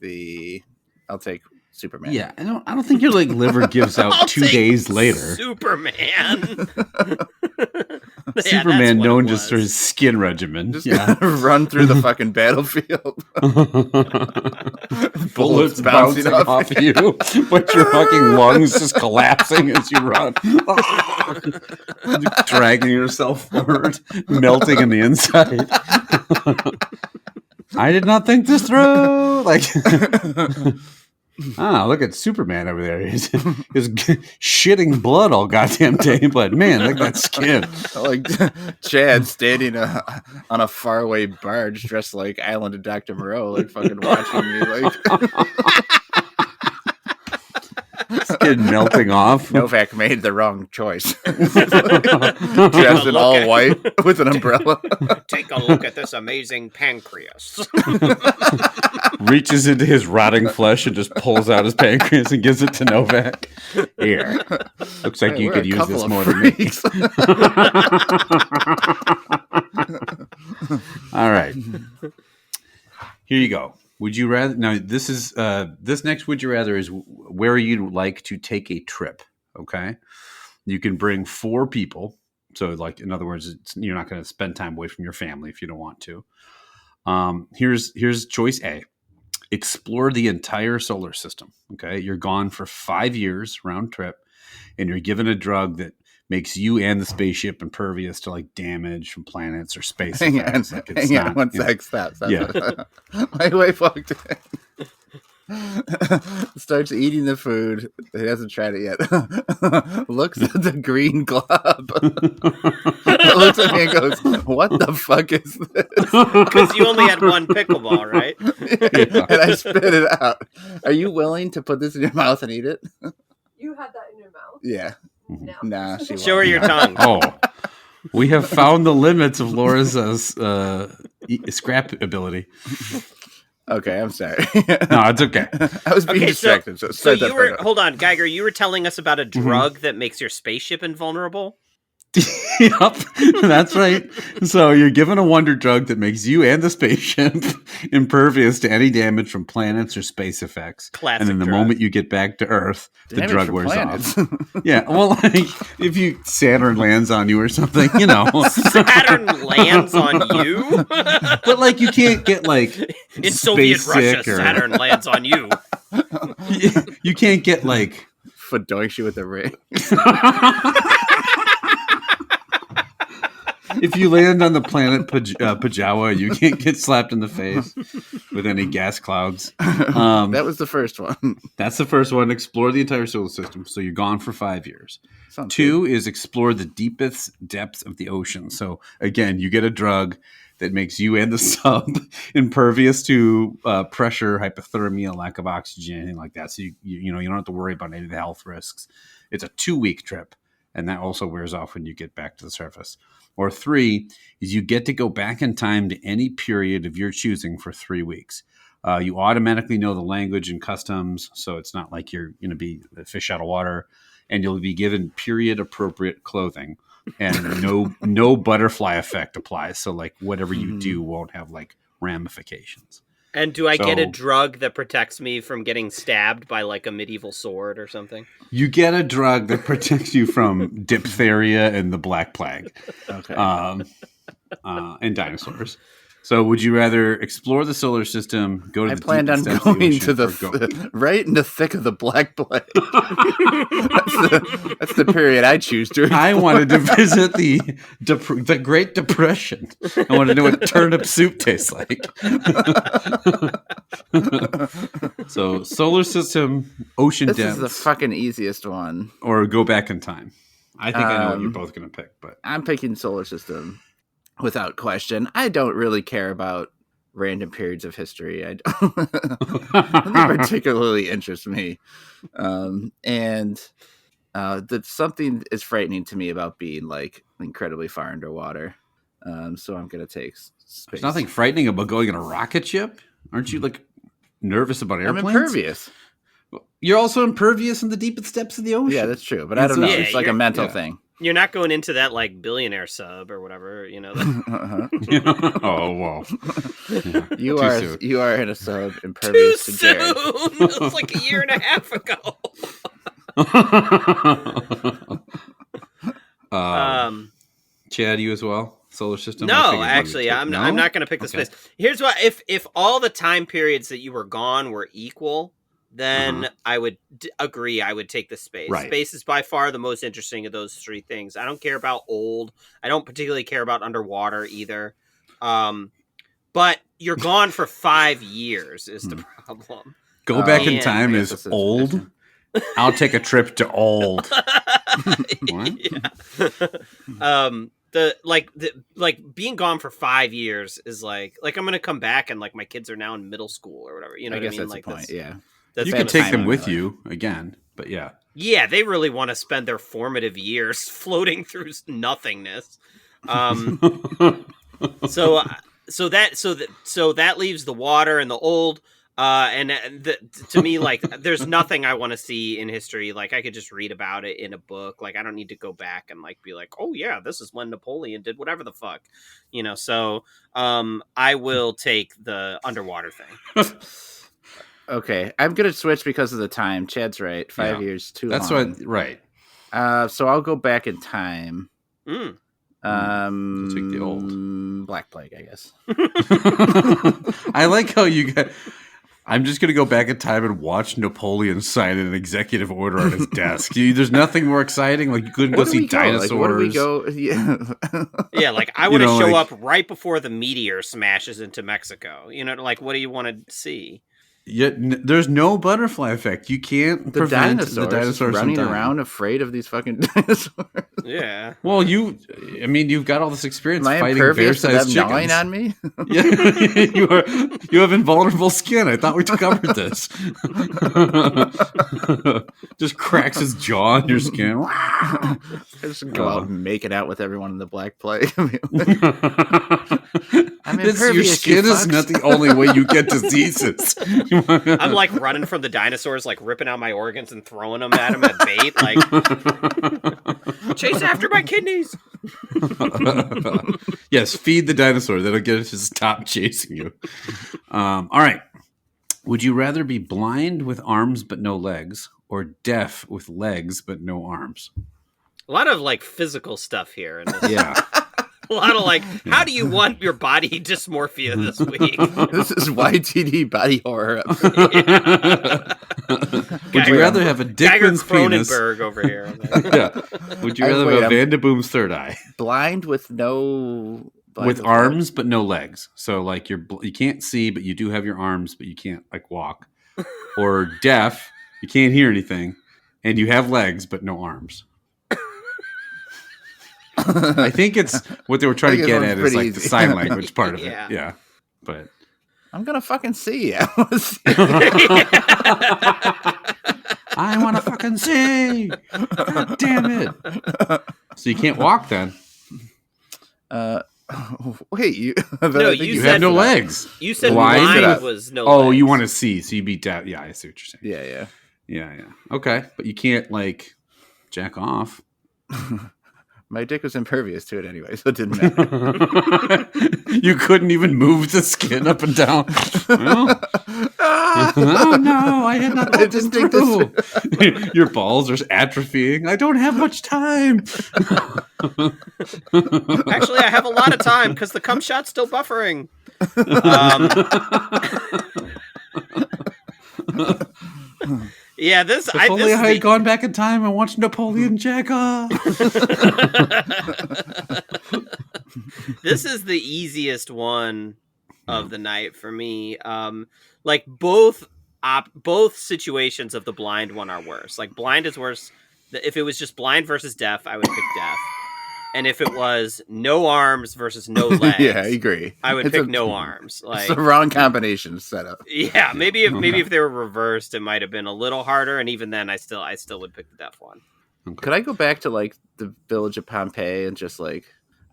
Superman. Yeah, I don't think your like liver gives out I'll 2 take days later. Superman. Superman that's what known it just for was. his skin regimen. Just Yeah. run through the fucking battlefield. Bullets bouncing off you, but your fucking lungs just collapsing as you run. Dragging yourself forward, melting in the inside. I did not think this through. Like, look at Superman over there. He's shitting blood all goddamn day, but man, look at that skin. Like Chad standing on a faraway barge dressed like Island of Dr. Moreau, like fucking watching me, like Skin melting off. Novak made the wrong choice. Dressed in all white with an umbrella. Take a look at this amazing pancreas. Reaches into his rotting flesh and just pulls out his pancreas and gives it to Novak. Here. Looks like Hey, you we're could a use couple this of more than me. freaks. All right. Here you go. Would you rather? Now, this is this next. Would you rather is where you'd like to take a trip. Okay, you can bring 4 people. So, like in other words, you're not going to spend time away from your family if you don't want to. Here's choice A: explore the entire solar system. Okay, you're gone for 5 years round trip, and you're given a drug that makes you and the spaceship impervious to like damage from planets or space Hang on, effects. Like, it's hang on not, one you know, sec. Stop. Yeah. My wife walked in. Starts eating the food. He hasn't tried it yet. Looks at the green glob. Looks at me and goes, "What the fuck is this?" Because you only had one pickleball, right? And I spit it out. Are you willing to put this in your mouth and eat it? You had that in your mouth. Yeah. No. Nah, she Show her won't. your tongue. Oh, we have found the limits of Laura's scrap ability. Okay, I'm sorry. No, it's okay. I was being Okay, distracted. So, So start that you were part over. hold on, Geiger. You were telling us about a drug that makes your spaceship invulnerable. Yep, that's right. So you're given a wonder drug that makes you and the spaceship impervious to any damage from planets or space effects. Classic And then the drug. moment you get back to Earth, the Damage drug from wears planets. off. Yeah, well, like if Saturn lands on you or something, Saturn lands on you. But like you can't get like In Soviet space Russia, sick or Saturn lands on you. you can't get like Fedoinks you with a ring. if you land on the planet Pajawa, you can't get slapped in the face with any gas clouds. That was the first one. That's the first one. Explore the entire solar system. So you're gone for 5 years. Sounds 2 is explore the deepest depths of the ocean. So again, you get a drug that makes you and the sub impervious to pressure, hypothermia, lack of oxygen, anything like that. So you don't have to worry about any of the health risks. It's a 2-week trip, and that also wears off when you get back to the surface. Or 3 is you get to go back in time to any period of your choosing for 3 weeks. You automatically know the language and customs, so it's not like you're going to be a fish out of water, and you'll be given period appropriate clothing, and no butterfly effect applies. So like whatever you do won't have like ramifications. And do I get a So- drug that protects me from getting stabbed by like a medieval sword or something? You get a drug that protects you from diphtheria and the Black Plague, Okay. and dinosaurs. So, would you rather explore the solar system, go to I the planned on deepest depths of going ocean, to or go- right in the thick of the Black Plague. That's the period I choose to. I wanted to visit the Great Depression. I wanted to know what turnip soup tastes like. So, solar system, ocean This depths, is the fucking easiest one. or go back in time. I think I know what you're both going to pick, but I'm picking solar system without question. I don't really care about random periods of history. I don't nothing particularly interests me. And that something is frightening to me about being like incredibly far underwater. So I'm gonna take space. there's nothing frightening about going in a rocket ship. Aren't you like nervous about I'm airplanes? impervious. You're also impervious in the deepest depths of the ocean. Yeah, that's true. But I don't know. Yeah, It's like a you're- mental yeah. thing. You're not going into that like billionaire sub or whatever, you know. Uh-huh. Oh, whoa. Yeah, You too are soon. you are in a sub Too impervious to soon. Jared. It was like a year and a half ago. Chad, you as well? Solar system? I No, figured actually, maybe two. I'm not going to pick the Okay. space. Here's why: if all the time periods that you were gone were equal, then I would agree. I would take the space. Right. Space is by far the most interesting of those three things. I don't care about old. I don't particularly care about underwater either. But you're gone for 5 years is the problem. Go back in Man, time I guess is that's old. I'll take a trip to old. What? Yeah. The being gone for 5 years is like I'm gonna come back and like my kids are now in middle school or whatever. You know I what I guess mean? that's Like the point. Yeah. that's You gonna could take time them in with my life. you again, but yeah. Yeah, they really want to spend their formative years floating through nothingness. So that leaves the water and the old. To me, like, there's nothing I want to see in history. Like, I could just read about it in a book. Like, I don't need to go back and like be like, oh yeah, this is when Napoleon did whatever the fuck, you know. So, I will take the underwater thing. Okay, I'm gonna switch because of the time. Chad's right. 5 Yeah. years too That's long. what, right. So I'll go back in time. Mm. You'll take the old. Black Plague, I guess. I like how you got. I'm just going to go back in time and watch Napoleon sign an executive order on his desk. There's nothing more exciting. Like, you couldn't go Where do see we go? dinosaurs. Like, where do we go? Yeah. Yeah, like I want to know, show like- up right before the meteor smashes into Mexico. You know, like what do you want to see? Yet there's no butterfly effect. You can't The prevent dinosaurs, the dinosaurs running from dying. around afraid of these fucking dinosaurs. Yeah. Well, you've got all this experience Am I fighting impervious to them bear-sized gnawing chickens. on me? Yeah, you have invulnerable skin. I thought we covered this. Just cracks his jaw on your skin. I just go out and make it out with everyone in the Black Plague. I'm Your impervious. skin you is fucks. not the only way you get diseases. I'm like running from the dinosaurs, like ripping out my organs and throwing them at him at bait. Like, chase after my kidneys. Yes, feed the dinosaur. That'll get it to stop chasing you. All right. Would you rather be blind with arms but no legs, or deaf with legs but no arms? A lot of like physical stuff here. In this. Yeah. A lot of like, how do you want your body dysmorphia this week? This is YTD body horror. Would you rather have a Geiger Dickman's penis? Cronenberg over here. Yeah. Would you rather Wait, have Van de Boom's third eye Blind with no... blind with what? arms but no legs? So like you can't see, but you do have your arms, but you can't like walk. Or deaf, you can't hear anything, and you have legs but no arms. I think it's what they were trying to I think get this at one's is like pretty the easy. sign language part of Yeah. it. Yeah. But I'm gonna fucking see. I wanna see. I want to fucking see. God damn it. So you can't walk then. Wait, you? No, You you have said no legs. You said Blind? blind was no. Oh, you legs. want to see. So you beat that. Yeah, I see what you're saying. Yeah. Yeah. Okay. But you can't like jack off. My dick was impervious to it anyway, so it didn't matter. You couldn't even move the skin up and down. Well, oh no, I had not I didn't think through. Your balls are atrophying. I don't have much time. Actually, I have a lot of time because the cum shot's still buffering. Yeah, this. If only I had gone back in time and watched Napoleon jack off. This is the easiest one of the night for me. Like both situations of the blind one are worse. Like blind is worse. If it was just blind versus deaf, I would pick deaf. And if it was no arms versus no legs, Yeah, I agree. I would It's pick a- no arms. Like, It's the wrong combination setup. yeah, maybe if they were reversed, it might have been a little harder. And even then, I still would pick the deaf one. Could I go back to like the village of Pompeii and just like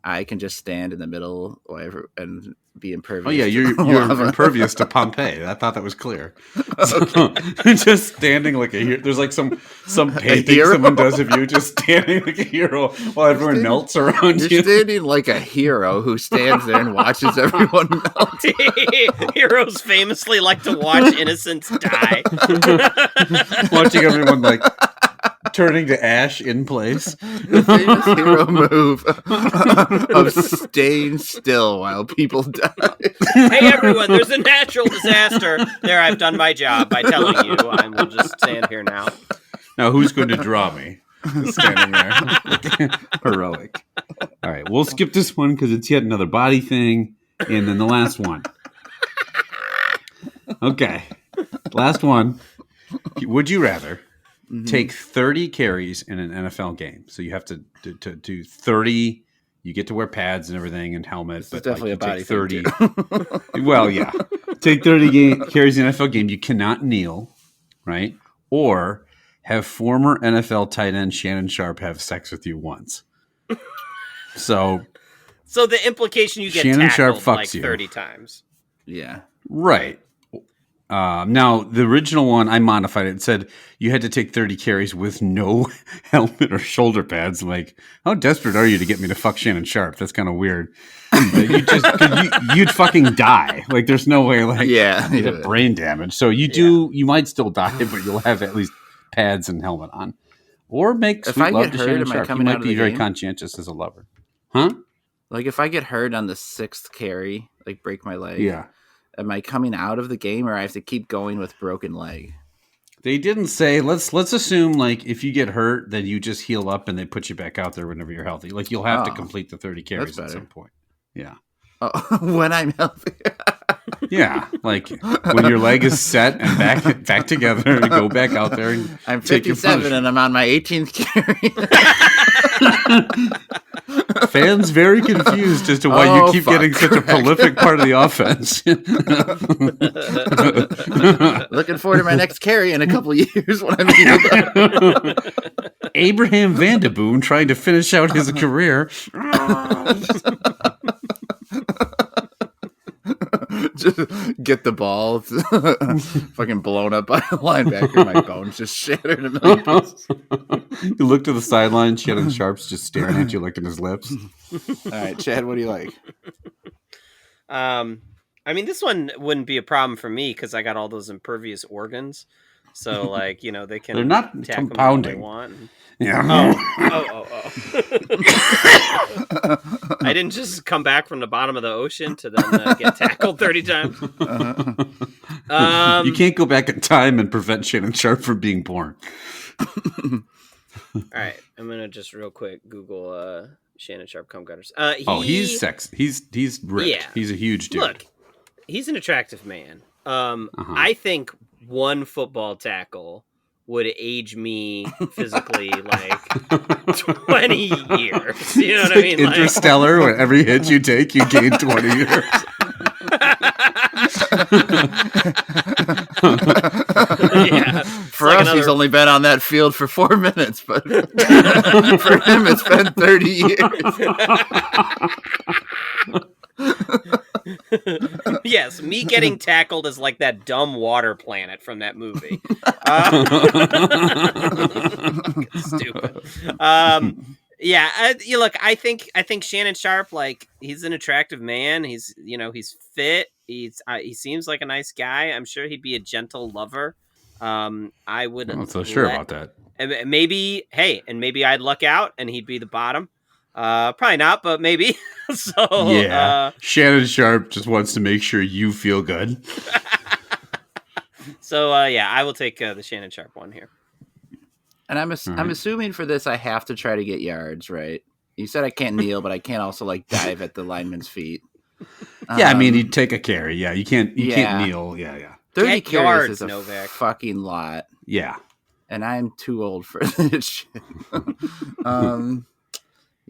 I can just stand in the middle and be impervious? Oh yeah, to you're lava? impervious to Pompeii. I thought that was clear. So, just standing like a hero. There's like some painting hero? someone does of you just standing like a hero while everyone melts around You're you. standing like a hero who stands there and watches everyone melt. Heroes famously like to watch innocents die. Watching everyone like turning to ash in place. The famous hero move of staying still while people die. Hey everyone, there's a natural disaster. There, I've done my job by telling you. I will just stand here now. Now who's going to draw me? Standing there. Heroic. All right, we'll skip this one because it's yet another body thing. And then the last one. Okay. Last one. Would you rather take 30 carries in an NFL game? So you have to do 30. You get to wear pads and everything and helmet. This is definitely you a body take thing, 30. Well, yeah. Take 30 carries in an NFL game. You cannot kneel, right? Or have former NFL tight end Shannon Sharp have sex with you once. So the implication you get Shannon Sharp tackled fucks like you. 30 times. Yeah. right. Now, the original one, I modified it. It said you had to take 30 carries with no helmet or shoulder pads. I'm like, how desperate are you to get me to fuck Shannon Sharp? That's kind of weird. You'd fucking die. Like, there's no way, like, Yeah. you'd have brain damage. So you might still die, but you'll have at least pads and helmet on. Or make If sweet I love get to hurt, Shannon am I Sharp. You coming out might of be the very game? conscientious as a lover. Huh? Like if I get hurt on the 6th carry, like break my leg. Yeah. Am I coming out of the game or I have to keep going with broken leg? They didn't say. Let's assume like if you get hurt, then you just heal up and they put you back out there whenever you're healthy. Like you'll have to Oh, complete the 30 carries at better. some point. Yeah, Oh, when I'm healthy. yeah. Like when your leg is set and back together, you go back out there. And I'm take your 57 and I'm on my 18th carry. Fans very confused as to why Oh, you keep fuck. getting such a prolific part of the offense. Looking forward to my next carry in a couple years when I'm healed up. Abraham Vanderboom trying to finish out his career. Just get the ball. Fucking blown up by a linebacker. My bones just shattered in a million pieces. You look to the sideline, Shannon Sharp's just staring at you, licking his lips. All right, Chad, what do you like? I mean, this one wouldn't be a problem for me because I got all those impervious organs. So, like, you know, they can. They're not attack them all compounding. they want. Yeah. Oh. I didn't just come back from the bottom of the ocean to then get tackled 30 times. You can't go back in time and prevent Shannon Sharp from being born. All right, I'm gonna just real quick Google Shannon Sharp cum gutters. He's sexy. He's ripped. Yeah. He's a huge dude. Look, he's an attractive man. I think one football tackle would age me physically like 20 years. You know what I mean? Interstellar, where every hit you take, you gain 20 years. Yeah. For us, he's only been on that field for 4 minutes, but for him, it's been 30 years. Yes, me getting tackled is like that dumb water planet from that movie. Stupid. Look, I think Shannon Sharp, like, he's an attractive man. He's fit. He seems like a nice guy. I'm sure he'd be a gentle lover. I would. I'm not so sure about that. And maybe I'd luck out and he'd be the bottom. Probably not, but maybe. So yeah, Shannon Sharp just wants to make sure you feel good. So I will take the Shannon Sharp one here. And I'm assuming for this I have to try to get yards, right? You said I can't kneel, but I can't also like dive at the lineman's feet. Yeah, I mean, you take a carry. Yeah, you can't kneel. Yeah. 30 Get carries yards, is a Novak. fucking lot. Yeah. And I'm too old for this shit.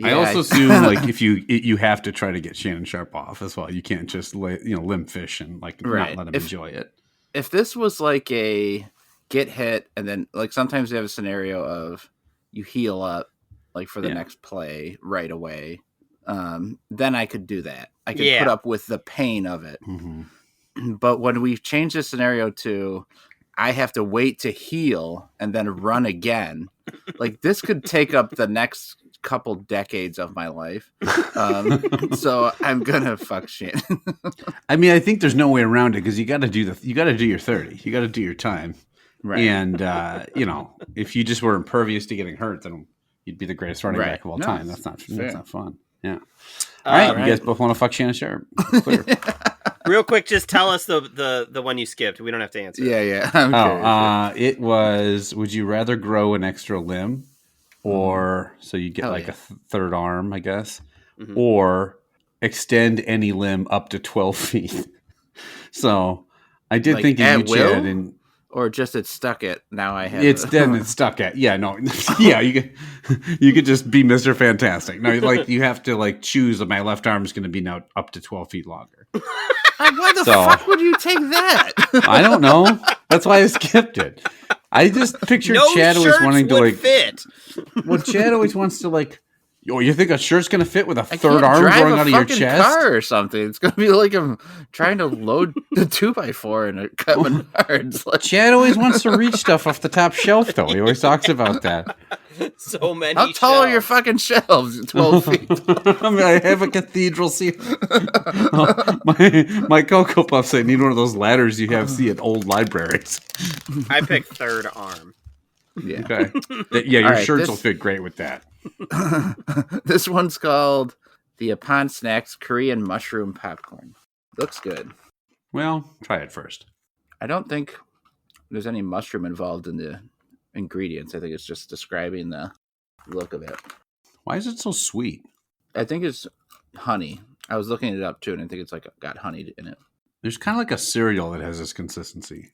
I also assume like if you have to try to get Shannon Sharp off as well. You can't just limb fish and not let him enjoy it. If this was like a get hit and then like sometimes we have a scenario of you heal up like for the next play right away, then I could do that. I could put up with the pain of it. Mm-hmm. But when we change the scenario to I have to wait to heal and then run again, like this could take up the next couple decades of my life. So I'm gonna fuck Shannon. I mean, I think there's no way around it because you got to do your 30. You got to do your time. Right. And if you just were impervious to getting hurt, then you'd be the greatest running back of all time. That's not fun. Yeah. All right. You guys both want to fuck Shannon Sharp? Clear. Real quick, just tell us the one you skipped. We don't have to answer. Yeah. It was, would you rather grow an extra limb or so you get a third arm, I guess, or extend any limb up to 12 feet? So I did think of you, Chad, and or just it's stuck at now I have it's stuck at you could just be Mr. Fantastic. No, like you have to choose that my left arm is going to be now up to 12 feet longer. Why the fuck would you take that? I don't know. That's why I skipped it. I just pictured Chad always wanting to fit. Well, Chad always wants to you think a shirt's gonna fit with a third arm growing out of your chest? Car or something. It's gonna be like I'm trying to load the 2x4 in a cut Menards. Chad always wants to reach stuff off the top shelf, though. He always talks about that. So many. How tall are your fucking shelves? 12 feet. I mean, I have a cathedral ceiling. My Cocoa Puffs say need one of those ladders you see at old libraries. I picked third arm. Yeah. Okay. Your shirts will fit great with that. This one's called the Upon Snacks Korean Mushroom Popcorn. Looks good. Well, try it first. I don't think there's any mushroom involved in the ingredients. I think it's just describing the look of it. Why is it so sweet? I think it's honey. I was looking it up too, and I think it's got honey in it. There's kind of like a cereal that has this consistency.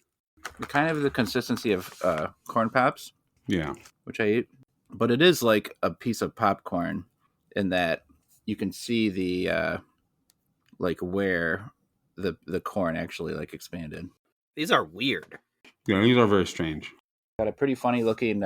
Kind of the consistency of corn pops. Yeah. Which I eat. But it is like a piece of popcorn in that you can see the where the corn actually expanded. These are weird. Yeah, these are very strange. Got a pretty funny looking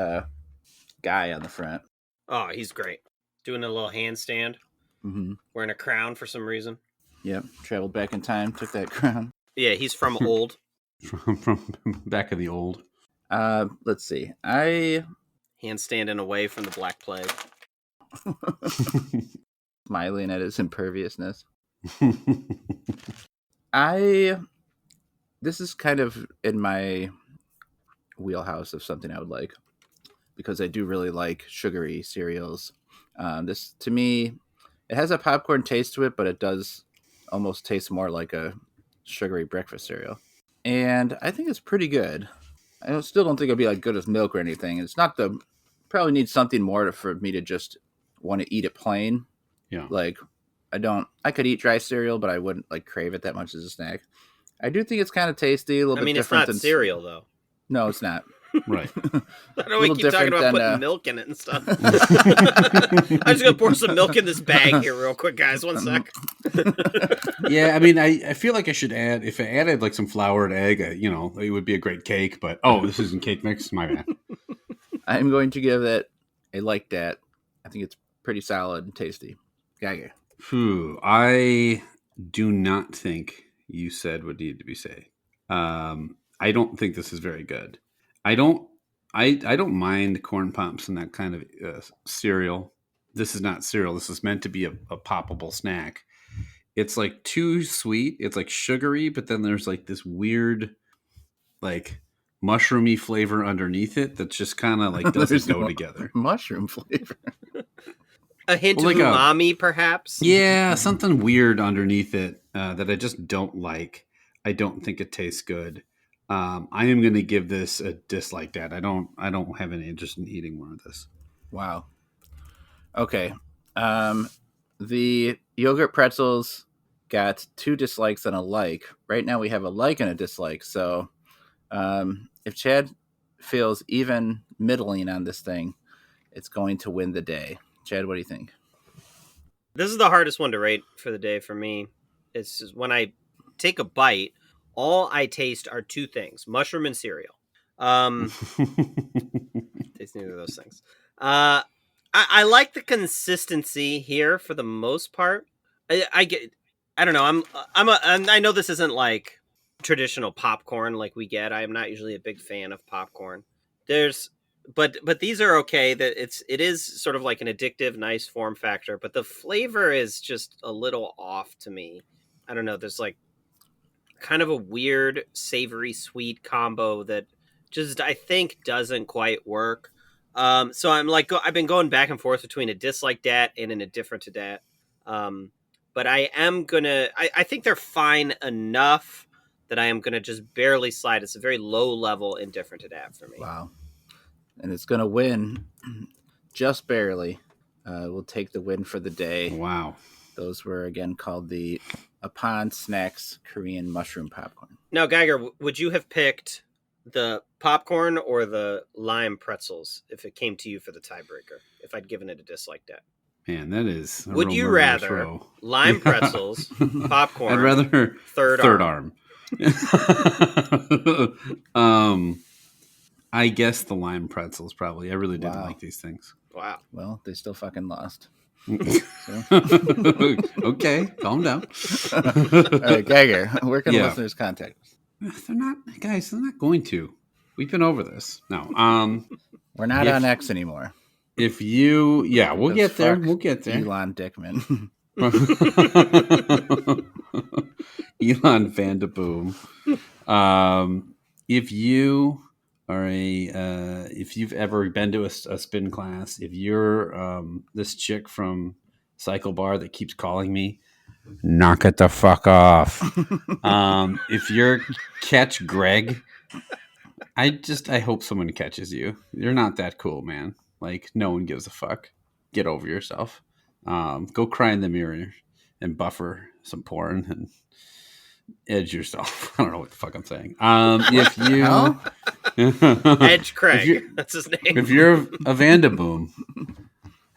guy on the front. Oh, he's great. Doing a little handstand. Mm-hmm. Wearing a crown for some reason. Yep, traveled back in time, took that crown. Yeah, he's from old. from back of the old. Let's see. I Handstanding away from the Black Plague. smiling at his imperviousness. This is kind of in my wheelhouse of something I would like because I do really like sugary cereals. This to me, it has a popcorn taste to it, but it does almost taste more like a sugary breakfast cereal, and I think it's pretty good. Still don't think it'll be like good as milk or anything. It's not the probably need something more for me to just want to eat it plain. Yeah. Like I could eat dry cereal, but I wouldn't like crave it that much as a snack. I do think it's kind of tasty, a little bit It's different not cereal though. No, it's not. Right. I know we keep talking about putting milk in it and stuff. I'm just gonna pour some milk in this bag here real quick, guys. One sec. Yeah, I mean, I feel like I should add, if I added like some floured egg, it would be a great cake, but this isn't cake mix? My bad. I'm going to give it a like that. I think it's pretty solid and tasty. Geiger. I do not think you said what needed to be said. I don't think this is very good. I don't mind corn pops and that kind of cereal. This is not cereal. This is meant to be a poppable snack. It's like too sweet. It's like sugary, but then there's like this weird, like mushroomy flavor underneath it that's just kind of like doesn't go together. Mushroom flavor. A hint of umami, perhaps? Yeah, something weird underneath it that I just don't like. I don't think it tastes good. I am going to give this a dislike that. I don't have any interest in eating more of this. Wow. Okay. The yogurt pretzels got 2 dislikes and a like. Right now we have a like and a dislike. So if Chad feels even middling on this thing, it's going to win the day. Chad, what do you think? This is the hardest one to rate for the day for me. It's just when I take a bite, all I taste are 2 things: mushroom and cereal. Taste neither of those things. I like the consistency here for the most part. I don't know. I know this isn't like traditional popcorn like we get. I am not usually a big fan of popcorn. But these are okay. That it is sort of like an addictive, nice form factor, but the flavor is just a little off to me. I don't know. There's like kind of a weird savory sweet combo that just I think doesn't quite work. So I'm like I've been going back and forth between a dislike dat and an indifferent to dat. But I am gonna. I think they're fine enough that I am gonna just barely slide. It's a very low level indifferent to dat for me. Wow. And it's going to win just barely. We'll take the win for the day. Wow. Those were, again, called the Upon Snacks Korean Mushroom Popcorn. Now, Geiger, would you have picked the popcorn or the lime pretzels if it came to you for the tiebreaker, if I'd given it a dislike dat? Man, that is a Would you rather lime pretzels, popcorn, I'd rather third arm. I guess the lime pretzels probably. I really didn't Wow. like these things. Wow. Well, they still fucking lost. Okay, calm down. All right, Geiger, where can the listeners contact us? They're not, guys. They're not going to. We've been over this. No. We're not on X anymore. If you, we'll get there. We'll get there. Elon Dickman. Elon Vanderboom. If you are if you've ever been to a spin class, if you're this chick from Cycle Bar that keeps calling me, knock it the fuck off. If you're catch Greg, I hope someone catches you. You're not that cool, man. Like, no one gives a fuck. Get over yourself. Go cry in the mirror and buffer some porn and edge yourself. I don't know what the fuck I'm saying. If you Edge Craig, that's his name. If you're a Vandaboom,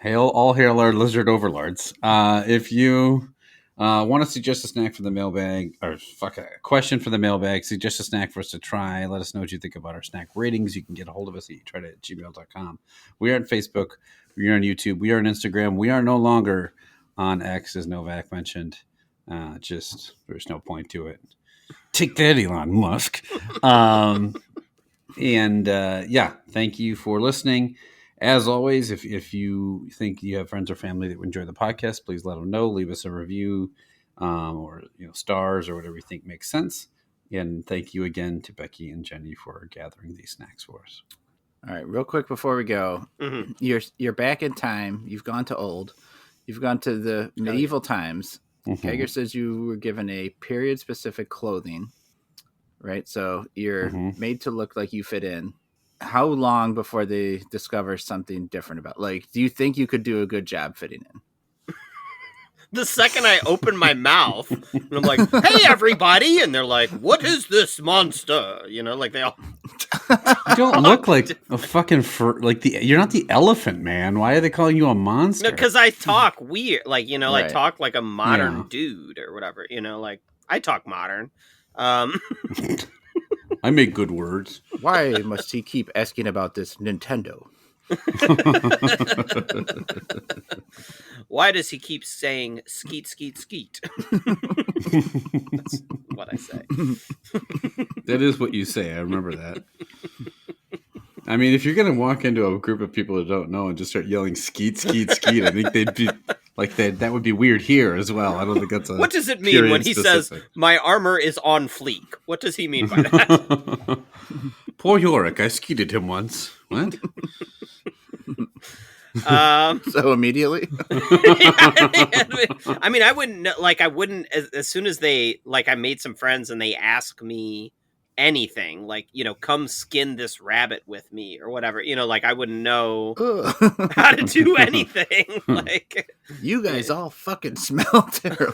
all hail our lizard overlords. If you want to suggest a snack for the mailbag, or a question for the mailbag, suggest a snack for us to try. Let us know what you think about our snack ratings. You can get a hold of us at youtrydat@gmail.com. We are on Facebook. We are on YouTube. We are on Instagram. We are no longer on X, as Novak mentioned. Just there's no point to it. Take that, Elon Musk. Thank you for listening. As always, if you think you have friends or family that would enjoy the podcast, please let them know. Leave us a review, or stars or whatever you think makes sense. And thank you again to Becky and Jenny for gathering these snacks for us. All right, real quick before we go, you're back in time. You've gone to old. You've gone to the medieval times. Geiger says you were given a period-specific clothing, right? So you're made to look like you fit in. How long before they discover something different about? Like, do you think you could do a good job fitting in? The second I open my mouth, and I'm like, "Hey, everybody!" and they're like, "What is this monster?" Like they all. You don't look like a fucking you're not the elephant man. Why are they calling you a monster? Because I talk weird, I Right. talk like a modern dude or whatever. Like I talk modern. I make good words. Why must he keep asking about this Nintendo? Why does he keep saying skeet, skeet, skeet? That's what I say. That is what you say. I remember that. I mean, if you're going to walk into a group of people that don't know and just start yelling skeet, skeet, skeet, I think they'd be like that would be weird here as well. I don't think that's a What does it mean when he says, "My armor is on fleek"? What does he mean by that? Poor Yorick, I skeeted him once. What? So immediately? I mean, I wouldn't, as soon as they, I made some friends and they ask me anything, come skin this rabbit with me or whatever, I wouldn't know how to do anything. You guys all fucking smell terrible.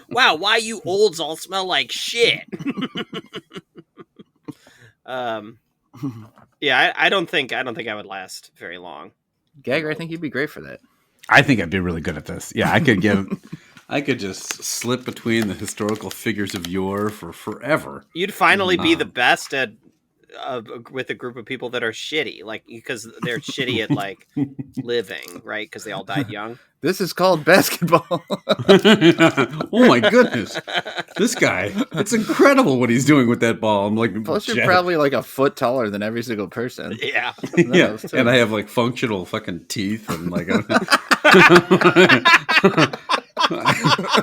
Wow, why you olds all smell like shit? Yeah, I don't think I would last very long. Gagger, I think you'd be great for that. I think I'd be really good at this. Yeah, I could just slip between the historical figures of yore for forever. You'd finally be the best at with a group of people that are shitty, because they're shitty at living, right? Because they all died young. This is called basketball. Oh my goodness, this guy! It's incredible what he's doing with that ball. I'm like, plus you're probably a foot taller than every single person. Yeah, yeah, and I have functional fucking teeth and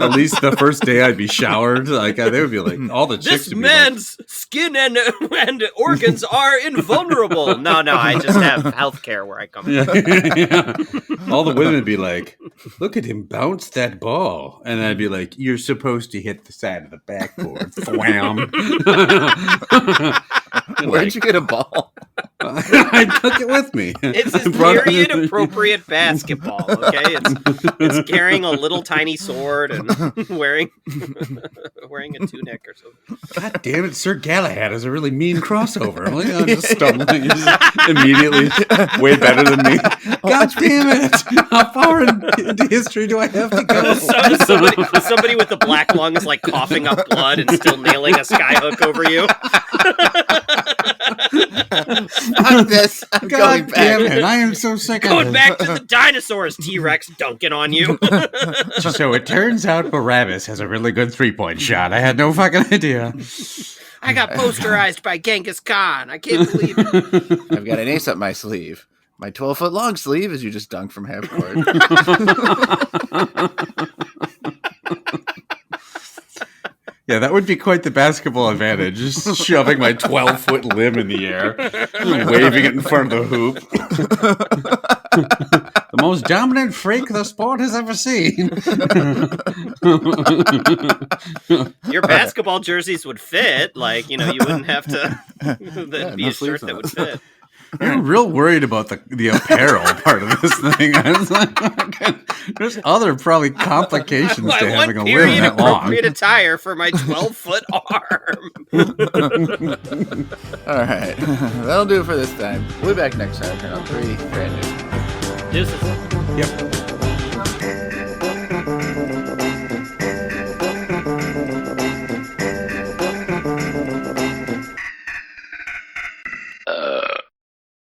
at least the first day I'd be showered. They would be all the chicks. This man's skin and organs are invulnerable. No, I just have healthcare where I come from. Yeah. All the women would be like, "Look at him bounce that ball," and I'd be like, "You're supposed to hit the side of the backboard." Wham! Where'd you get a ball? I took it with me. It's a period appropriate basketball. Okay, it's carrying a little tiny sword and wearing a tunic or something. God damn it, Sir Galahad is a really mean crossover. I'm just stumbling. He's immediately way better than me. God damn it! How far into history do I have to go? Somebody with the black lung is coughing up blood and still nailing a skyhook over you. Fuck this! I'm going back. Damn it! I am so sick of Going it. back to the dinosaurs, T-Rex dunking on you. So it turns out Barabbas has a really good 3-point shot. I had no fucking idea. I got posterized by Genghis Khan. I can't believe it. I've got an ace up my sleeve. My 12-foot long sleeve is you just dunk from half court. Yeah, that would be quite the basketball advantage. Just shoving my 12-foot limb in the air, waving it in front of the hoop. The most dominant freak the sport has ever seen. Your basketball jerseys would fit. You wouldn't have to be a shirt that would fit. I'm real worried about the apparel part of this thing. I was there's other probably complications to having a limb that long. Appropriate attire for my 12-foot arm. All right, that'll do it for this time. We'll be back next time. Turn on 3 brand new. Deuces. Yep.